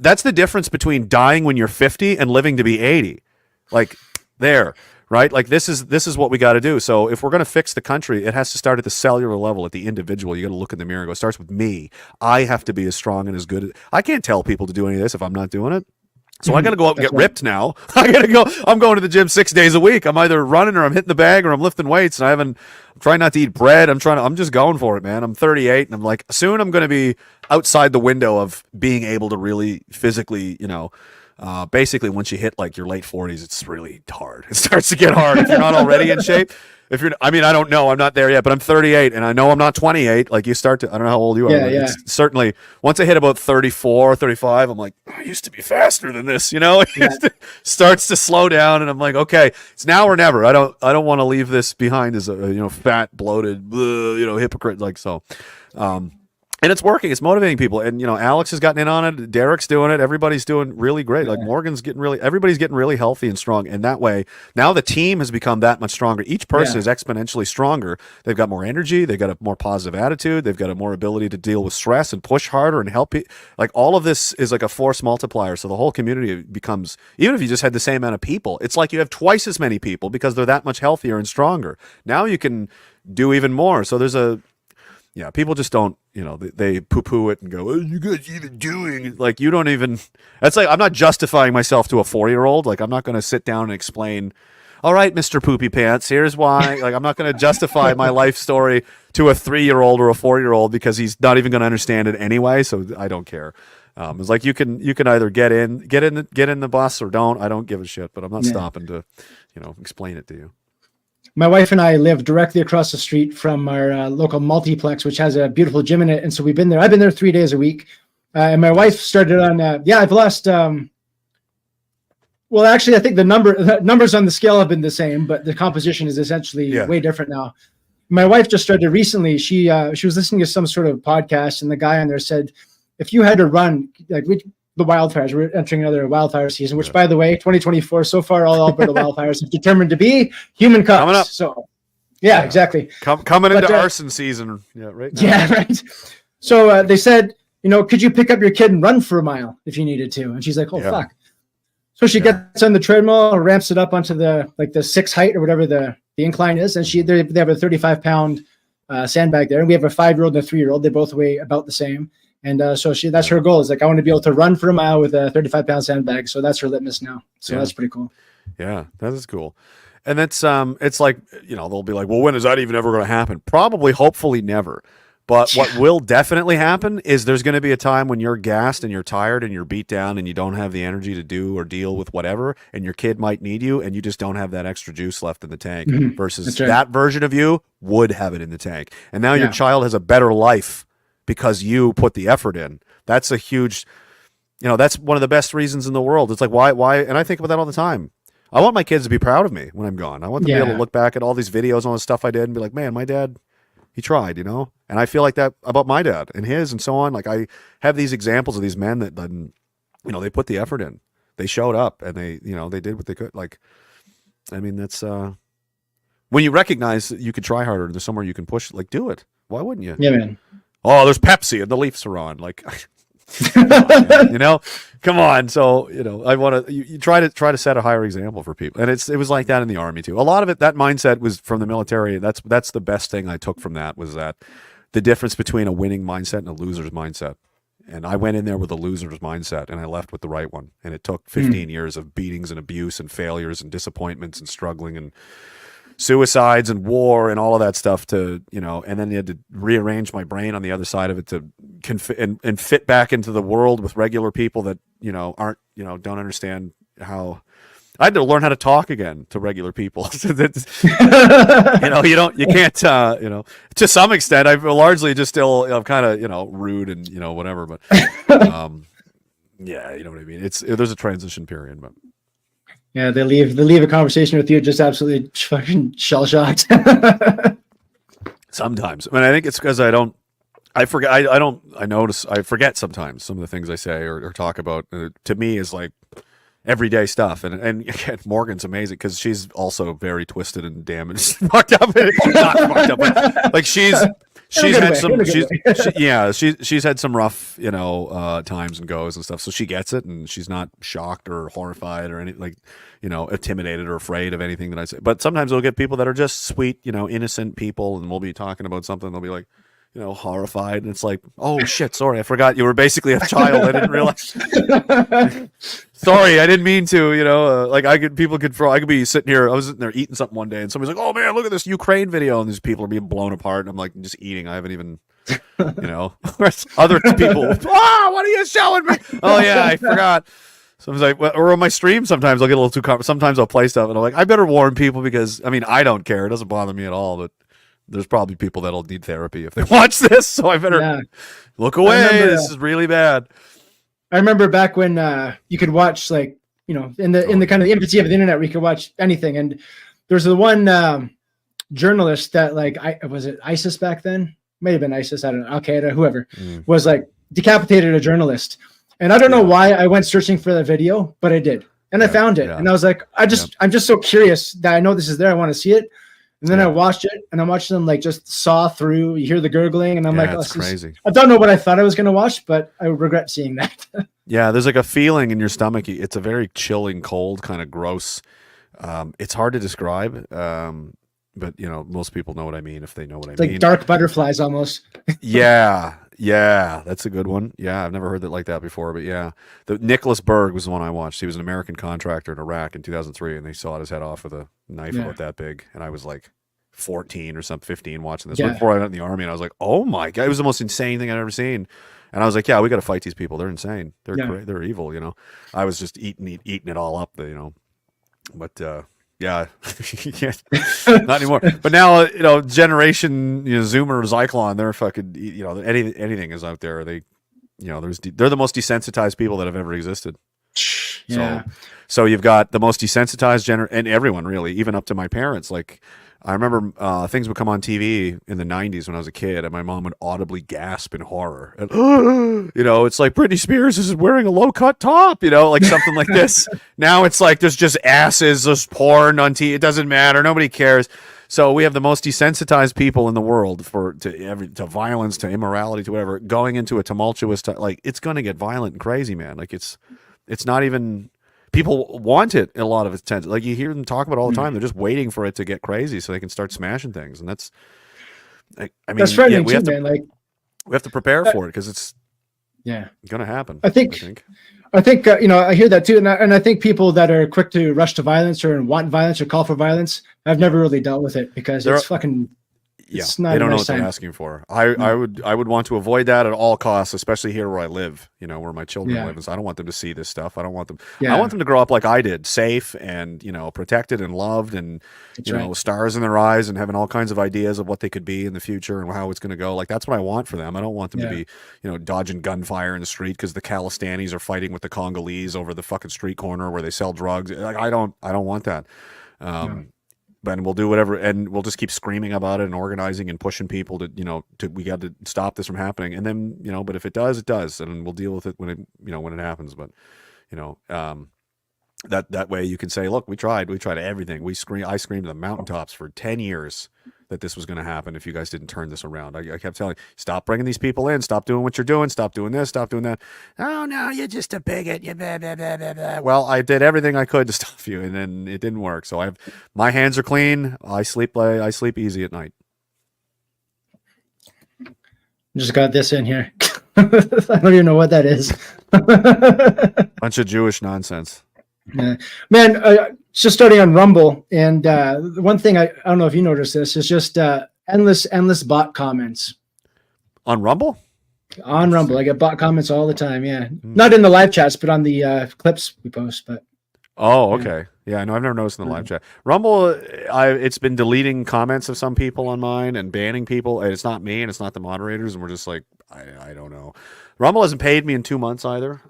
that's the difference between dying when you're 50 and living to be 80. Like there, right? Like this is what we got to do. So if we're going to fix the country, it has to start at the cellular level, at the individual. You got to look in the mirror and go, it starts with me. I have to be as strong and as good. I can't tell people to do any of this if I'm not doing it. So I got to go out and get ripped now. I got to go. I'm going to the gym 6 days a week. I'm either running or I'm hitting the bag or I'm lifting weights. And I'm trying not to eat bread. I'm just going for it, man. I'm 38 and I'm like, soon I'm going to be outside the window of being able to really physically, you know, basically once you hit like your late 40s, it's really hard. It starts to get hard if you're not already in shape. If you're, I mean, I don't know, I'm not there yet, but I'm 38 and I know I'm not 28. Like you start to, I don't know how old you are. Yeah. It's certainly once I hit about 34, 35, I'm like, I used to be faster than this, you know. It starts to slow down, and I'm like, okay, it's now or never. I don't want to leave this behind as a fat, bloated, hypocrite like so. And it's working. It's motivating people. And, Alex has gotten in on it. Derek's doing it. Everybody's doing really great. Like Morgan's everybody's getting really healthy and strong. And that way, now the team has become that much stronger. Each person is exponentially stronger. They've got more energy. They've got a more positive attitude. They've got a more ability to deal with stress and push harder and help. Like all of this is like a force multiplier. So the whole community becomes, even if you just had the same amount of people, it's like you have twice as many people because they're that much healthier and stronger. Now you can do even more. So there's people just don't, they poo-poo it and go, what are you guys even doing? Like, you don't even, that's like, I'm not justifying myself to a 4-year-old. Like, I'm not going to sit down and explain, all right, Mr. Poopy Pants, here's why. Like, I'm not going to justify my life story to a 3-year-old or a 4-year-old because he's not even going to understand it anyway. So I don't care. It's like you can either get in the bus or don't. I don't give a shit, but I'm not stopping to, explain it to you. My wife and I live directly across the street from our local multiplex, which has a beautiful gym in it. And so we've been there. I've been there 3 days a week. And my wife started on, I've lost, actually, I think the numbers on the scale have been the same, but the composition is essentially way different now. My wife just started recently. She was listening to some sort of podcast, and the guy on there said, if you had to run, like the wildfires, we're entering another wildfire season, which by the way, 2024, so far, all Alberta wildfires have determined to be human cause. Coming up. So exactly. Coming into arson season. Yeah, right now. Yeah, right. So they said, could you pick up your kid and run for a mile if you needed to? And she's like, fuck. So she gets on the treadmill, ramps it up onto the 6 height or whatever the incline is. And they have a 35-pound sandbag there. And we have a 5-year-old and a 3-year-old. They both weigh about the same. And so that's her goal, is like, I want to be able to run for a mile with a 35-pound sandbag. So that's her litmus now. So that's pretty cool. Yeah, that is cool. And that's it's like, they'll be like, well, when is that even ever going to happen? Probably, hopefully never. But what will definitely happen is there's going to be a time when you're gassed and you're tired and you're beat down and you don't have the energy to do or deal with whatever, and your kid might need you and you just don't have that extra juice left in the tank versus that version of you would have it in the tank. And now your child has a better life because you put the effort in. That's a huge, that's one of the best reasons in the world. It's like, why? And I think about that all the time. I want my kids to be proud of me when I'm gone. I want them to be able to look back at all these videos, all the stuff I did, and be like, man, my dad, he tried, And I feel like that about my dad and his and so on. Like, I have these examples of these men that, they put the effort in. They showed up and they did what they could. Like, I mean, that's, when you recognize that you could try harder and there's somewhere you can push, like, do it. Why wouldn't you? Yeah, man. Oh, there's Pepsi and the Leafs are on. Like, come on. So, I want to, you try to set a higher example for people. And it was like that in the Army too. A lot of it, that mindset was from the military. That's the best thing I took from that, was that the difference between a winning mindset and a loser's mindset. And I went in there with a loser's mindset and I left with the right one. And it took 15 years of beatings and abuse and failures and disappointments and struggling and suicides and war and all of that stuff to, and then you had to rearrange my brain on the other side of it to and fit back into the world with regular people that, aren't, don't understand how. I had to learn how to talk again to regular people. You can't, to some extent, I've largely just still, I'm kind of, rude and, whatever, but, yeah, you know what I mean? There's a transition period, but. Yeah, they leave a conversation with you just absolutely fucking shell shocked. Sometimes, I mean, I think it's because I forget sometimes some of the things I say or talk about. To me, is like everyday stuff, and again, Morgan's amazing because she's also very twisted and damaged, fucked up. Not fucked up, but like she's had some, she's had some rough, times and goes and stuff. So she gets it, and she's not shocked or horrified or anything, intimidated or afraid of anything that I say. But sometimes we'll get people that are just sweet, innocent people, and we'll be talking about something. They'll be like, horrified, and it's like, oh shit, sorry, I forgot you were basically a child. I didn't realize. Sorry, I didn't mean to. I could be sitting here. I was sitting there eating something one day, and somebody's like, "Oh man, look at this Ukraine video," and these people are being blown apart, and I'm like, just eating. I haven't even, Other people, what are you showing me? Oh yeah, I forgot. Sometimes or on my stream, sometimes I'll get a little too. Sometimes I'll play stuff, and I'm like, I better warn people because I mean, I don't care. It doesn't bother me at all. But there's probably people that'll need therapy if they watch this, so I better look away. This is really bad. I remember back when you could watch, like, you know, in the kind of the infancy of the internet, where you could watch anything, and there's the one journalist that, like, was it ISIS back then? May have been ISIS. I don't know. Al Qaeda, whoever was, like, decapitated a journalist. And I don't know why I went searching for the video, but I did. And I found it. And I was like, I'm just so curious that I know this is there. I want to see it. And then I watched it, and I'm watching them, like, just saw through. You hear the gurgling, and I'm like, oh, it's crazy. I don't know what I thought I was going to watch, but I regret seeing that. Yeah, there's like a feeling in your stomach. It's a very chilling, cold, kind of gross. It's hard to describe, but, you know, most people know what I mean if they know what I mean. Like dark butterflies almost. Yeah, that's a good one. Yeah, I've never heard that like that before, but yeah. The Nicholas Berg was the one I watched. He was an American contractor in Iraq in 2003, and they sawed his head off with a knife about that big. And I was like 14 or something, 15 watching this. Before I went in the army, and I was like, oh my God, it was the most insane thing I'd ever seen. And I was like, yeah, we got to fight these people. They're insane. They're evil, you know. I was just eating it all up, you know. But yeah, not anymore. But now, you know, generation, you know, Zoomer, Zyklon, they're fucking, you know, anything is out there. They, you know, they're the most desensitized people that have ever existed. Yeah. So you've got the most desensitized and everyone really, even up to my parents. Like, I remember things would come on TV in the 90s when I was a kid, and my mom would audibly gasp in horror. And, you know, it's like Britney Spears is wearing a low-cut top, you know, like something like this. Now it's like there's just asses, there's porn on TV. It doesn't matter. Nobody cares. So we have the most desensitized people in the world to violence, to immorality, to whatever, going into a tumultuous like, it's going to get violent and crazy, man. Like, it's not even... People want it in a lot of its tense. Like, you hear them talk about it all the time. They're just waiting for it to get crazy so they can start smashing things. And that's, I mean, that's frightening too, man. Like, we have to prepare for it because it's going to happen. I think you know, I hear that too, and I think people that are quick to rush to violence or want violence or call for violence, I've never really dealt with it because it's fucking. Yeah, they don't know what they're asking for. I would want to avoid that at all costs, especially here where I live, you know, where my children live. And so I don't want them to see this stuff. I don't want them. I want them to grow up like I did, safe and, you know, protected and loved, and you know, stars in their eyes and having all kinds of ideas of what they could be in the future and how it's going to go. Like, that's what I want for them. I don't want them to be, you know, dodging gunfire in the street because the Calistanis are fighting with the Congolese over the fucking street corner where they sell drugs. Like, I don't want that. But we'll do whatever, and we'll just keep screaming about it and organizing and pushing people to, you know, we got to stop this from happening. And then, you know, but if it does, it does, and we'll deal with it when it happens. But, you know, that way you can say, look, we tried everything. I screamed to the mountaintops for 10 years that this was going to happen if you guys didn't turn this around. I kept telling you, stop bringing these people in, stop doing what you're doing, stop doing this, stop doing that. Oh no, you're just a bigot. You blah, blah, blah, blah, blah. Well, I did everything I could to stop you, and then it didn't work. So my hands are clean. I sleep easy at night. Just got this in here. I don't even know what that is. Bunch of Jewish nonsense. Yeah. Man, just starting on Rumble, and one thing I don't know if you noticed this is just endless bot comments on Rumble. On Rumble, I get bot comments all the time. Yeah, not in the live chats, but on the clips we post. But okay, yeah, no, I've never noticed in the live chat. Rumble, it's been deleting comments of some people on mine and banning people. And it's not me, and it's not the moderators, and we're just like, I don't know. Rumble hasn't paid me in 2 months either.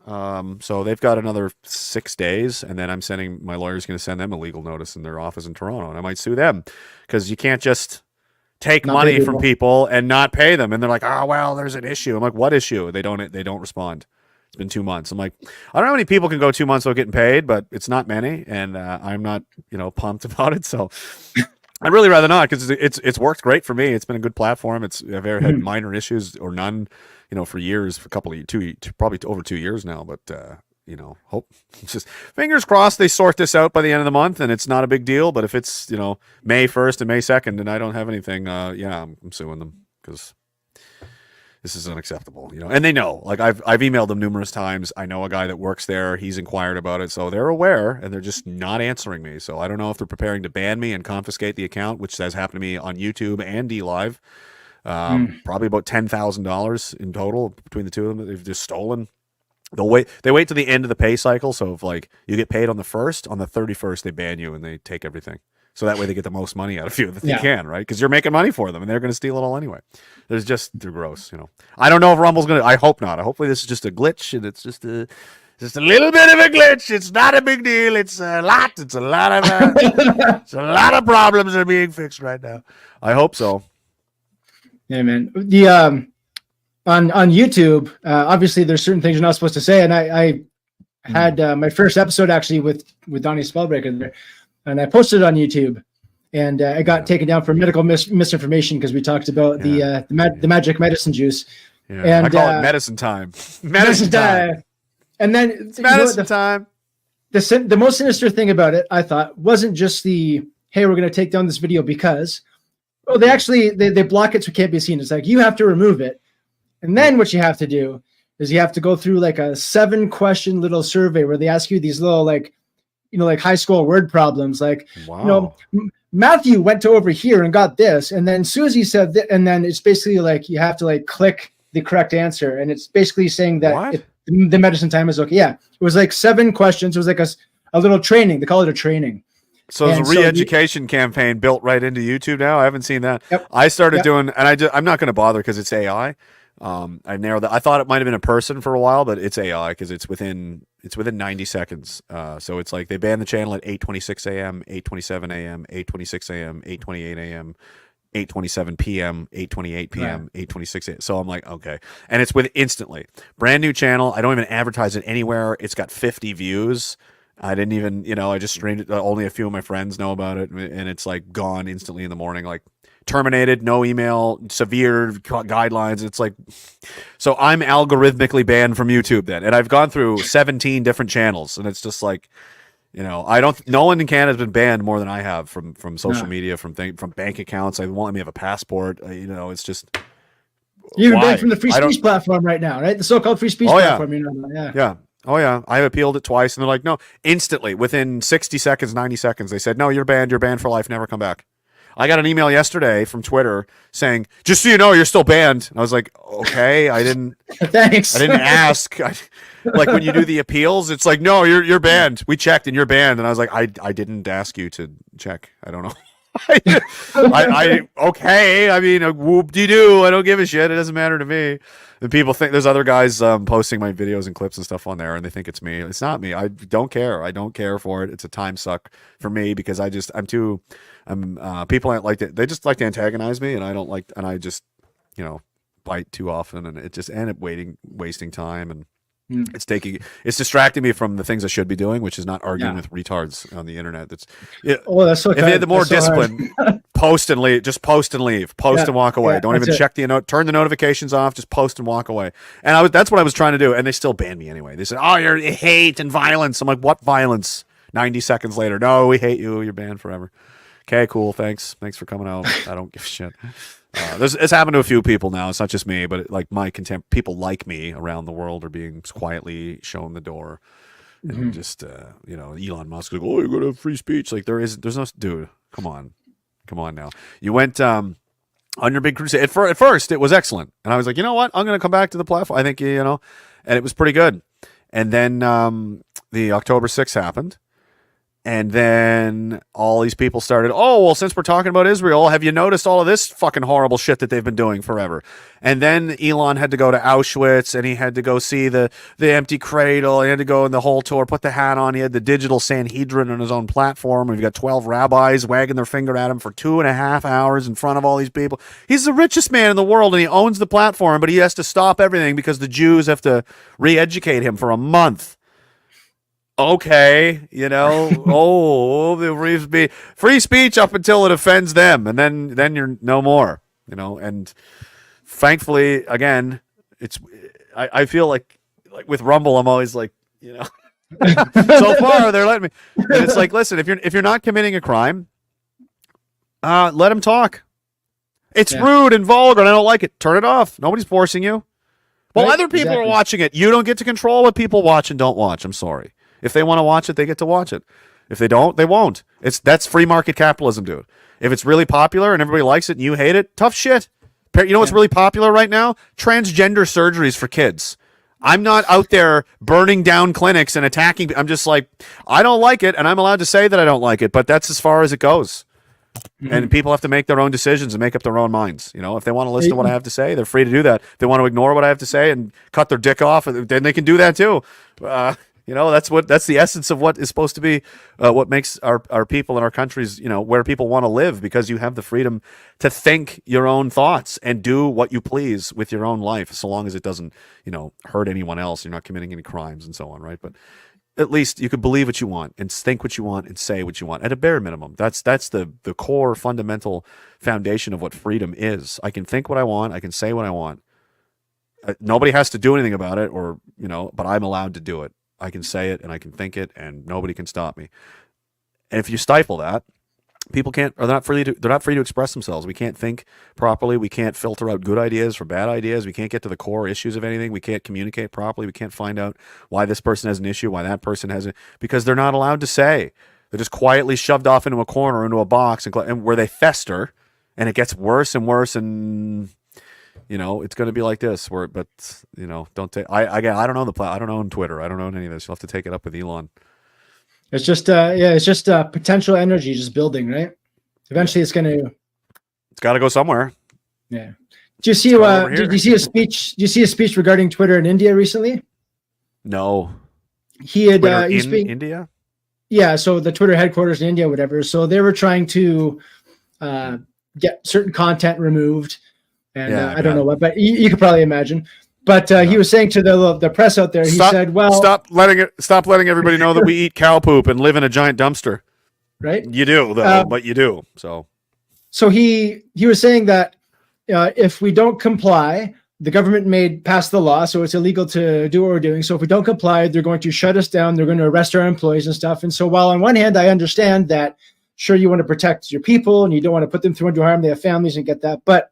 So they've got another 6 days, and then my lawyer's going to send them a legal notice in their office in Toronto, and I might sue them because you can't just take money from people and not pay them. And they're like, oh, well, there's an issue. I'm like, what issue? They don't respond. It's been 2 months. I'm like, I don't know how many people can go 2 months without getting paid, but it's not many, and I'm not, you know, pumped about it. So I'd really rather not, because it's worked great for me. It's been a good platform. I've ever had minor issues or none, you know, for years, for probably over 2 years now. But you know, just fingers crossed they sort this out by the end of the month, and it's not a big deal. But if it's, you know, May 1st and May 2nd, and I don't have anything, I'm suing them because this is unacceptable, you know. And they know. Like, I've emailed them numerous times. I know a guy that works there. He's inquired about it, so they're aware, and they're just not answering me. So I don't know if they're preparing to ban me and confiscate the account, which has happened to me on YouTube and DLive. Probably about $10,000 in total between the two of them that they've just stolen. They wait to the end of the pay cycle. So if like you get paid on the 1st, on the 31st they ban you and they take everything. So that way they get the most money out of you that they can, right? Because you're making money for them and they're going to steal it all anyway. They're gross, you know. I don't know if Rumble's going to. I hope not. Hopefully this is just a glitch and it's just a little bit of a glitch. It's not a big deal. It's a lot. It's a lot of it's a lot of problems are being fixed right now. I hope so. Yeah, man. The on YouTube, obviously there's certain things you're not supposed to say, and I had my first episode actually with Donnie Spellbreaker there, and I posted it on YouTube, and it got taken down for medical misinformation because we talked about the magic medicine juice. Yeah. And I call it medicine time. Medicine time. And then it's medicine time. The most sinister thing about it, I thought, wasn't just the hey, we're going to take down this video because they block it so it can't be seen. It's like you have to remove it. And then what you have to do is you have to go through like a 7-question little survey where they ask you these little like high school word problems. Like, Matthew went to over here and got this. And then Susie said that. And then it's basically like you have to like click the correct answer. And it's basically saying that the medicine time is okay. Yeah. It was like 7 questions. It was like a little training. They call it a training. So it's a re-education campaign built right into YouTube now. I haven't seen that. Yep. I started doing, and I'm not going to bother because it's AI. I narrowed that. I thought it might have been a person for a while, but it's AI because it's within 90 seconds. So it's like they banned the channel at 8:26 a.m., 8:27 a.m., 8:26 a.m., 8:28 a.m., 8:27 p.m., 8:28 p.m., 8:26 a.m. So I'm like, okay. And it's with instantly. Brand new channel. I don't even advertise it anywhere. It's got 50 views. I didn't even, I just streamed it. Only a few of my friends know about it. And it's like gone instantly in the morning. Like, terminated, no email, severe guidelines. It's like, so I'm algorithmically banned from YouTube then. And I've gone through 17 different channels and it's just like, no one in Canada has been banned more than I have from social media, from bank accounts. They won't let me have a passport. It's just. You're banned from the free speech platform right now, right? The so-called free speech platform. Yeah. Oh yeah. I appealed it twice and they're like, no, instantly within 60 seconds, 90 seconds, they said, no, you're banned for life. Never come back. I got an email yesterday from Twitter saying, just so you know, you're still banned. And I was like, okay, I didn't. Thanks. I didn't ask. Like when you do the appeals, it's like, no, you're banned. We checked and you're banned. And I was like, I didn't ask you to check. I don't know. Okay. I mean, whoop-de-doo. I don't give a shit. It doesn't matter to me. And people think there's other guys posting my videos and clips and stuff on there, and they think it's me. It's not me. I don't care. I don't care for it. It's a time suck for me because people aren't like it. They just like to antagonize me, and I don't like. And I just, bite too often, and it just end up wasting time and. It's distracting me from the things I should be doing, which is not arguing with retards on the internet. That's so. If they had the more discipline, post and leave. Just post and leave. Post and walk away. Don't even check turn the notifications off. Just post and walk away. And that's what I was trying to do, and they still banned me anyway. They said, "Oh, you're hate and violence." I'm like, "What violence?" 90 seconds later, "No, we hate you. You're banned forever." Okay, cool. Thanks for coming out. I don't give a shit. It's happened to a few people now. It's not just me, but like my people like me around the world are being quietly shown the door, and just Elon Musk like, oh, you're gonna have free speech. Like there's no dude. Come on now. You went on your big crusade. At first, it was excellent, and I was like, you know what? I'm gonna come back to the platform. I think and it was pretty good. And then the October 6th happened. And then all these people started, oh, well, since we're talking about Israel, have you noticed all of this fucking horrible shit that they've been doing forever? And then Elon had to go to Auschwitz, and he had to go see the empty cradle. He had to go in the whole tour, put the hat on. He had the digital Sanhedrin on his own platform. We've got 12 rabbis wagging their finger at him for 2.5 hours in front of all these people. He's the richest man in the world, and he owns the platform, but he has to stop everything because the Jews have to re-educate him for a month. Okay, the free speech up until it offends them, and then you're no more, and thankfully, again, I feel like with Rumble, I'm always like, so far they're letting me, and it's like, listen, if you're not committing a crime, let them talk. It's rude and vulgar, and I don't like it. Turn it off. Nobody's forcing you. Well, other people are watching it. You don't get to control what people watch and don't watch. I'm sorry. If they want to watch it, they get to watch it. If they don't, they won't. That's free market capitalism, dude. If it's really popular and everybody likes it and you hate it, tough shit. You know what's really popular right now? Transgender surgeries for kids. I'm not out there burning down clinics and attacking. I'm just like, I don't like it, and I'm allowed to say that I don't like it, but that's as far as it goes. Mm-hmm. And people have to make their own decisions and make up their own minds. You know, if they want to listen to what I have to say, they're free to do that. If they want to ignore what I have to say and cut their dick off, then they can do that too. You know, that's the essence of what is supposed to be what makes our people and our countries, you know, where people want to live, because you have the freedom to think your own thoughts and do what you please with your own life, so long as it doesn't, you know, hurt anyone else. You're not committing any crimes and so on, right? But at least you could believe what you want and think what you want and say what you want at a bare minimum. That's the core fundamental foundation of what freedom is. I can think what I want. I can say what I want. Nobody has to do anything about it, or, you know, but I'm allowed to do it. I can say it and I can think it, and nobody can stop me. And if you stifle that, people can't, or they're not free to express themselves. We can't think properly. We can't filter out good ideas from bad ideas. We can't get to the core issues of anything. We can't communicate properly. We can't find out why this person has an issue, why that person has it, because they're not allowed to say. They're just quietly shoved off into a corner, into a box, and where they fester, and it gets worse and worse, and you know, it's going to be like this. But you know, don't take. I don't know I don't own Twitter. I don't own any of this. You'll have to take it up with Elon. It's just it's just potential energy just building, right? Eventually, it's got to go somewhere. Yeah. Do you see? Did you see a speech? Did you see a speech regarding Twitter in India recently? No. He had India. Yeah. So the Twitter headquarters in India, whatever. So they were trying to get certain content removed. And I don't know what, but you could probably imagine. But he was saying to the press out there, he said, "Well, stop letting everybody know that we eat cow poop and live in a giant dumpster." Right? You do, though, but you do. So he was saying that if we don't comply, the government passed the law, so it's illegal to do what we're doing. So if we don't comply, they're going to shut us down. They're going to arrest our employees and stuff. And so while on one hand, I understand that, sure, you want to protect your people and you don't want to put them through undue harm. They have families and get that, but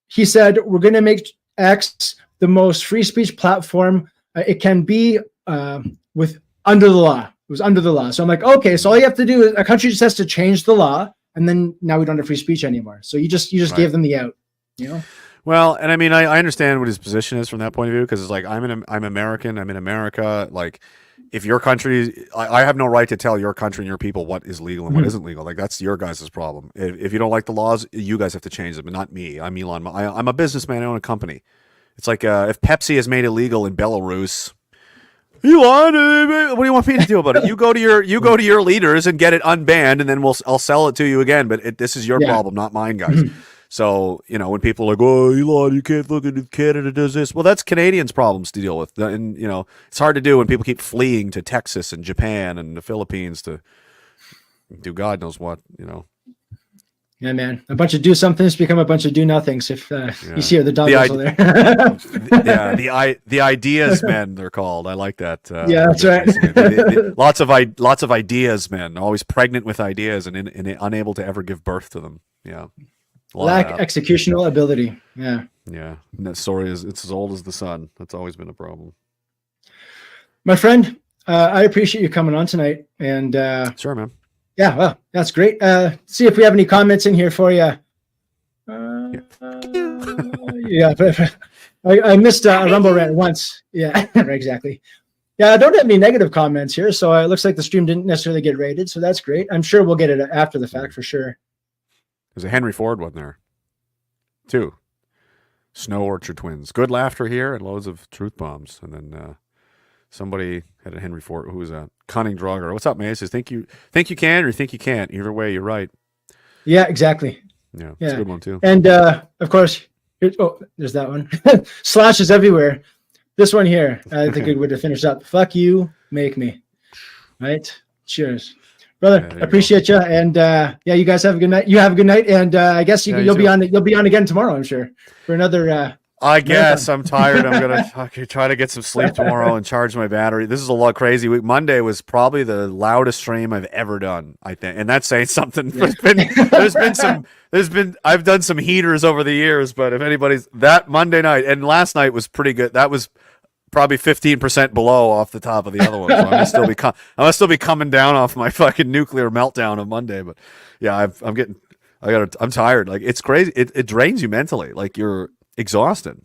he said, we're going to make X the most free speech platform it can be with under the law. It was under the law. So I'm like, okay, so all you have to do is a country just has to change the law, and then now we don't have free speech anymore. So you just right. Gave them the out, you know? Well, and I mean, I understand what his position is from that point of view, because it's like, I'm American, I'm in America. Like, if your country, I have no right to tell your country and your people what is legal and what isn't legal. Like, that's your guys' problem. If you don't like the laws, you guys have to change them, but not me. I'm Elon. I'm a businessman. I own a company. It's like if Pepsi is made illegal in Belarus, Elon, what do you want me to do about it? You go to your leaders and get it unbanned, and then I'll sell it to you again. But this is your problem, not mine, guys. So, you know, when people are like, oh, Elon, you can't look at Canada does this. Well, that's Canadians' problems to deal with. And, you know, it's hard to do when people keep fleeing to Texas and Japan and the Philippines to do God knows what, you know. Yeah, man. A bunch of do somethings become a bunch of do nothings if you see the dogs there. The ideas men, they're called. I like that. Yeah, that's right. Lots of ideas men, always pregnant with ideas and unable to ever give birth to them. Yeah. Lack executional ability. Yeah. Yeah. And that story it's as old as the sun. That's always been a problem. My friend, I appreciate you coming on tonight. And sure, man. Yeah, well, that's great. See if we have any comments in here for you. Yeah, I missed a Rumble rant once. Yeah, right, exactly. Yeah, I don't have any negative comments here, so it looks like the stream didn't necessarily get rated, so that's great. I'm sure we'll get it after the fact for sure. There's a Henry Ford one there, too. Snow Orchard Twins. Good laughter here and loads of truth bombs. And then somebody had a Henry Ford. Who was that? Cunning Drogger. What's up, man? He says, think you can or you think you can't. Either way, you're right. Yeah, exactly. Yeah, it's a good one, too. And, of course, there's that one. Slashes everywhere. This one here, I think it would have finished up. Fuck you, make me. Right? Cheers. Brother, I appreciate you, and you guys have a good night. You have a good night, and I guess you'll be on. You'll be on again tomorrow, I'm sure, for another. I guess I'm tired. I'm gonna try to get some sleep tomorrow and charge my battery. This is a lot crazy week. Monday was probably the loudest stream I've ever done, I think, and that's saying something. Yeah. I've done some heaters over the years, but if anybody's that Monday night and last night was pretty good. That was probably 15% below off the top of the other one. So I must still be coming down off my fucking nuclear meltdown of Monday. But yeah, I'm tired. Like, it's crazy. It drains you mentally. Like, you're exhausted.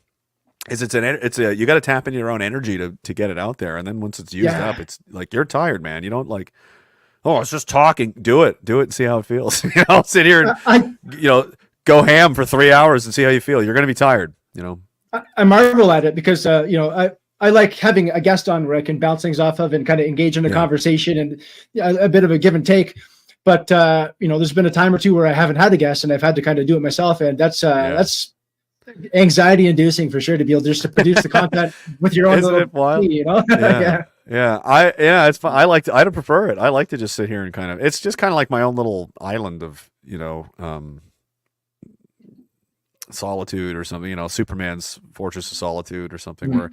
is you got to tap into your own energy to get it out there. And then once it's used up, it's like, you're tired, man. You don't like, oh, it's just talking. Do it and see how it feels. Sit here and, go ham for 3 hours and see how you feel. You're going to be tired, I marvel at it because, I like having a guest on where I can bounce things off of and kind of engage in a conversation and a bit of a give and take. But, there's been a time or two where I haven't had a guest and I've had to kind of do it myself. And that's anxiety inducing for sure, to be able just to produce the content with your own little, it's fun. I prefer it. I like to just sit here and it's just kind of like my own little island of, solitude or something, Superman's Fortress of Solitude or something where,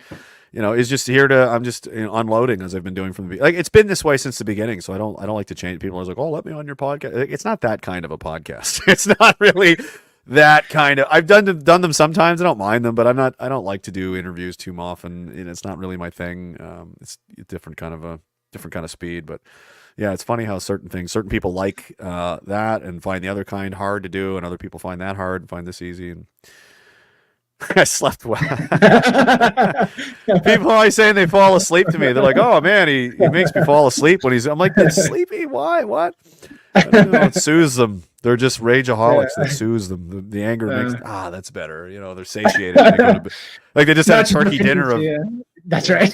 is just here I'm just unloading, as I've been doing from the beginning. Like, it's been this way since the beginning. So I don't like to change. People are like, oh, let me on your podcast. It's not that kind of a podcast. It's not really that kind of, I've done them sometimes. I don't mind them, but I don't like to do interviews too often. And it's not really my thing. It's a different kind of speed, but yeah, it's funny how certain people like that and find the other kind hard to do, and other people find that hard and find this easy. And I slept well. People are always saying they fall asleep to me. They're like, "Oh man, he makes me fall asleep when he's." I'm like, "That's sleepy? Why? What?" I don't know. It soothes them. They're just rageaholics. That soothes them. The anger makes that's better. They're satiated. Like they just had a turkey dinner of. Yeah. That's right.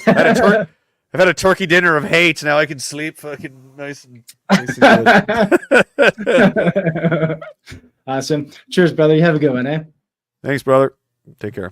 I've had a turkey dinner of hate. Now I can sleep fucking nice and good. Awesome. Cheers, brother. You have a good one, eh? Thanks, brother. Take care.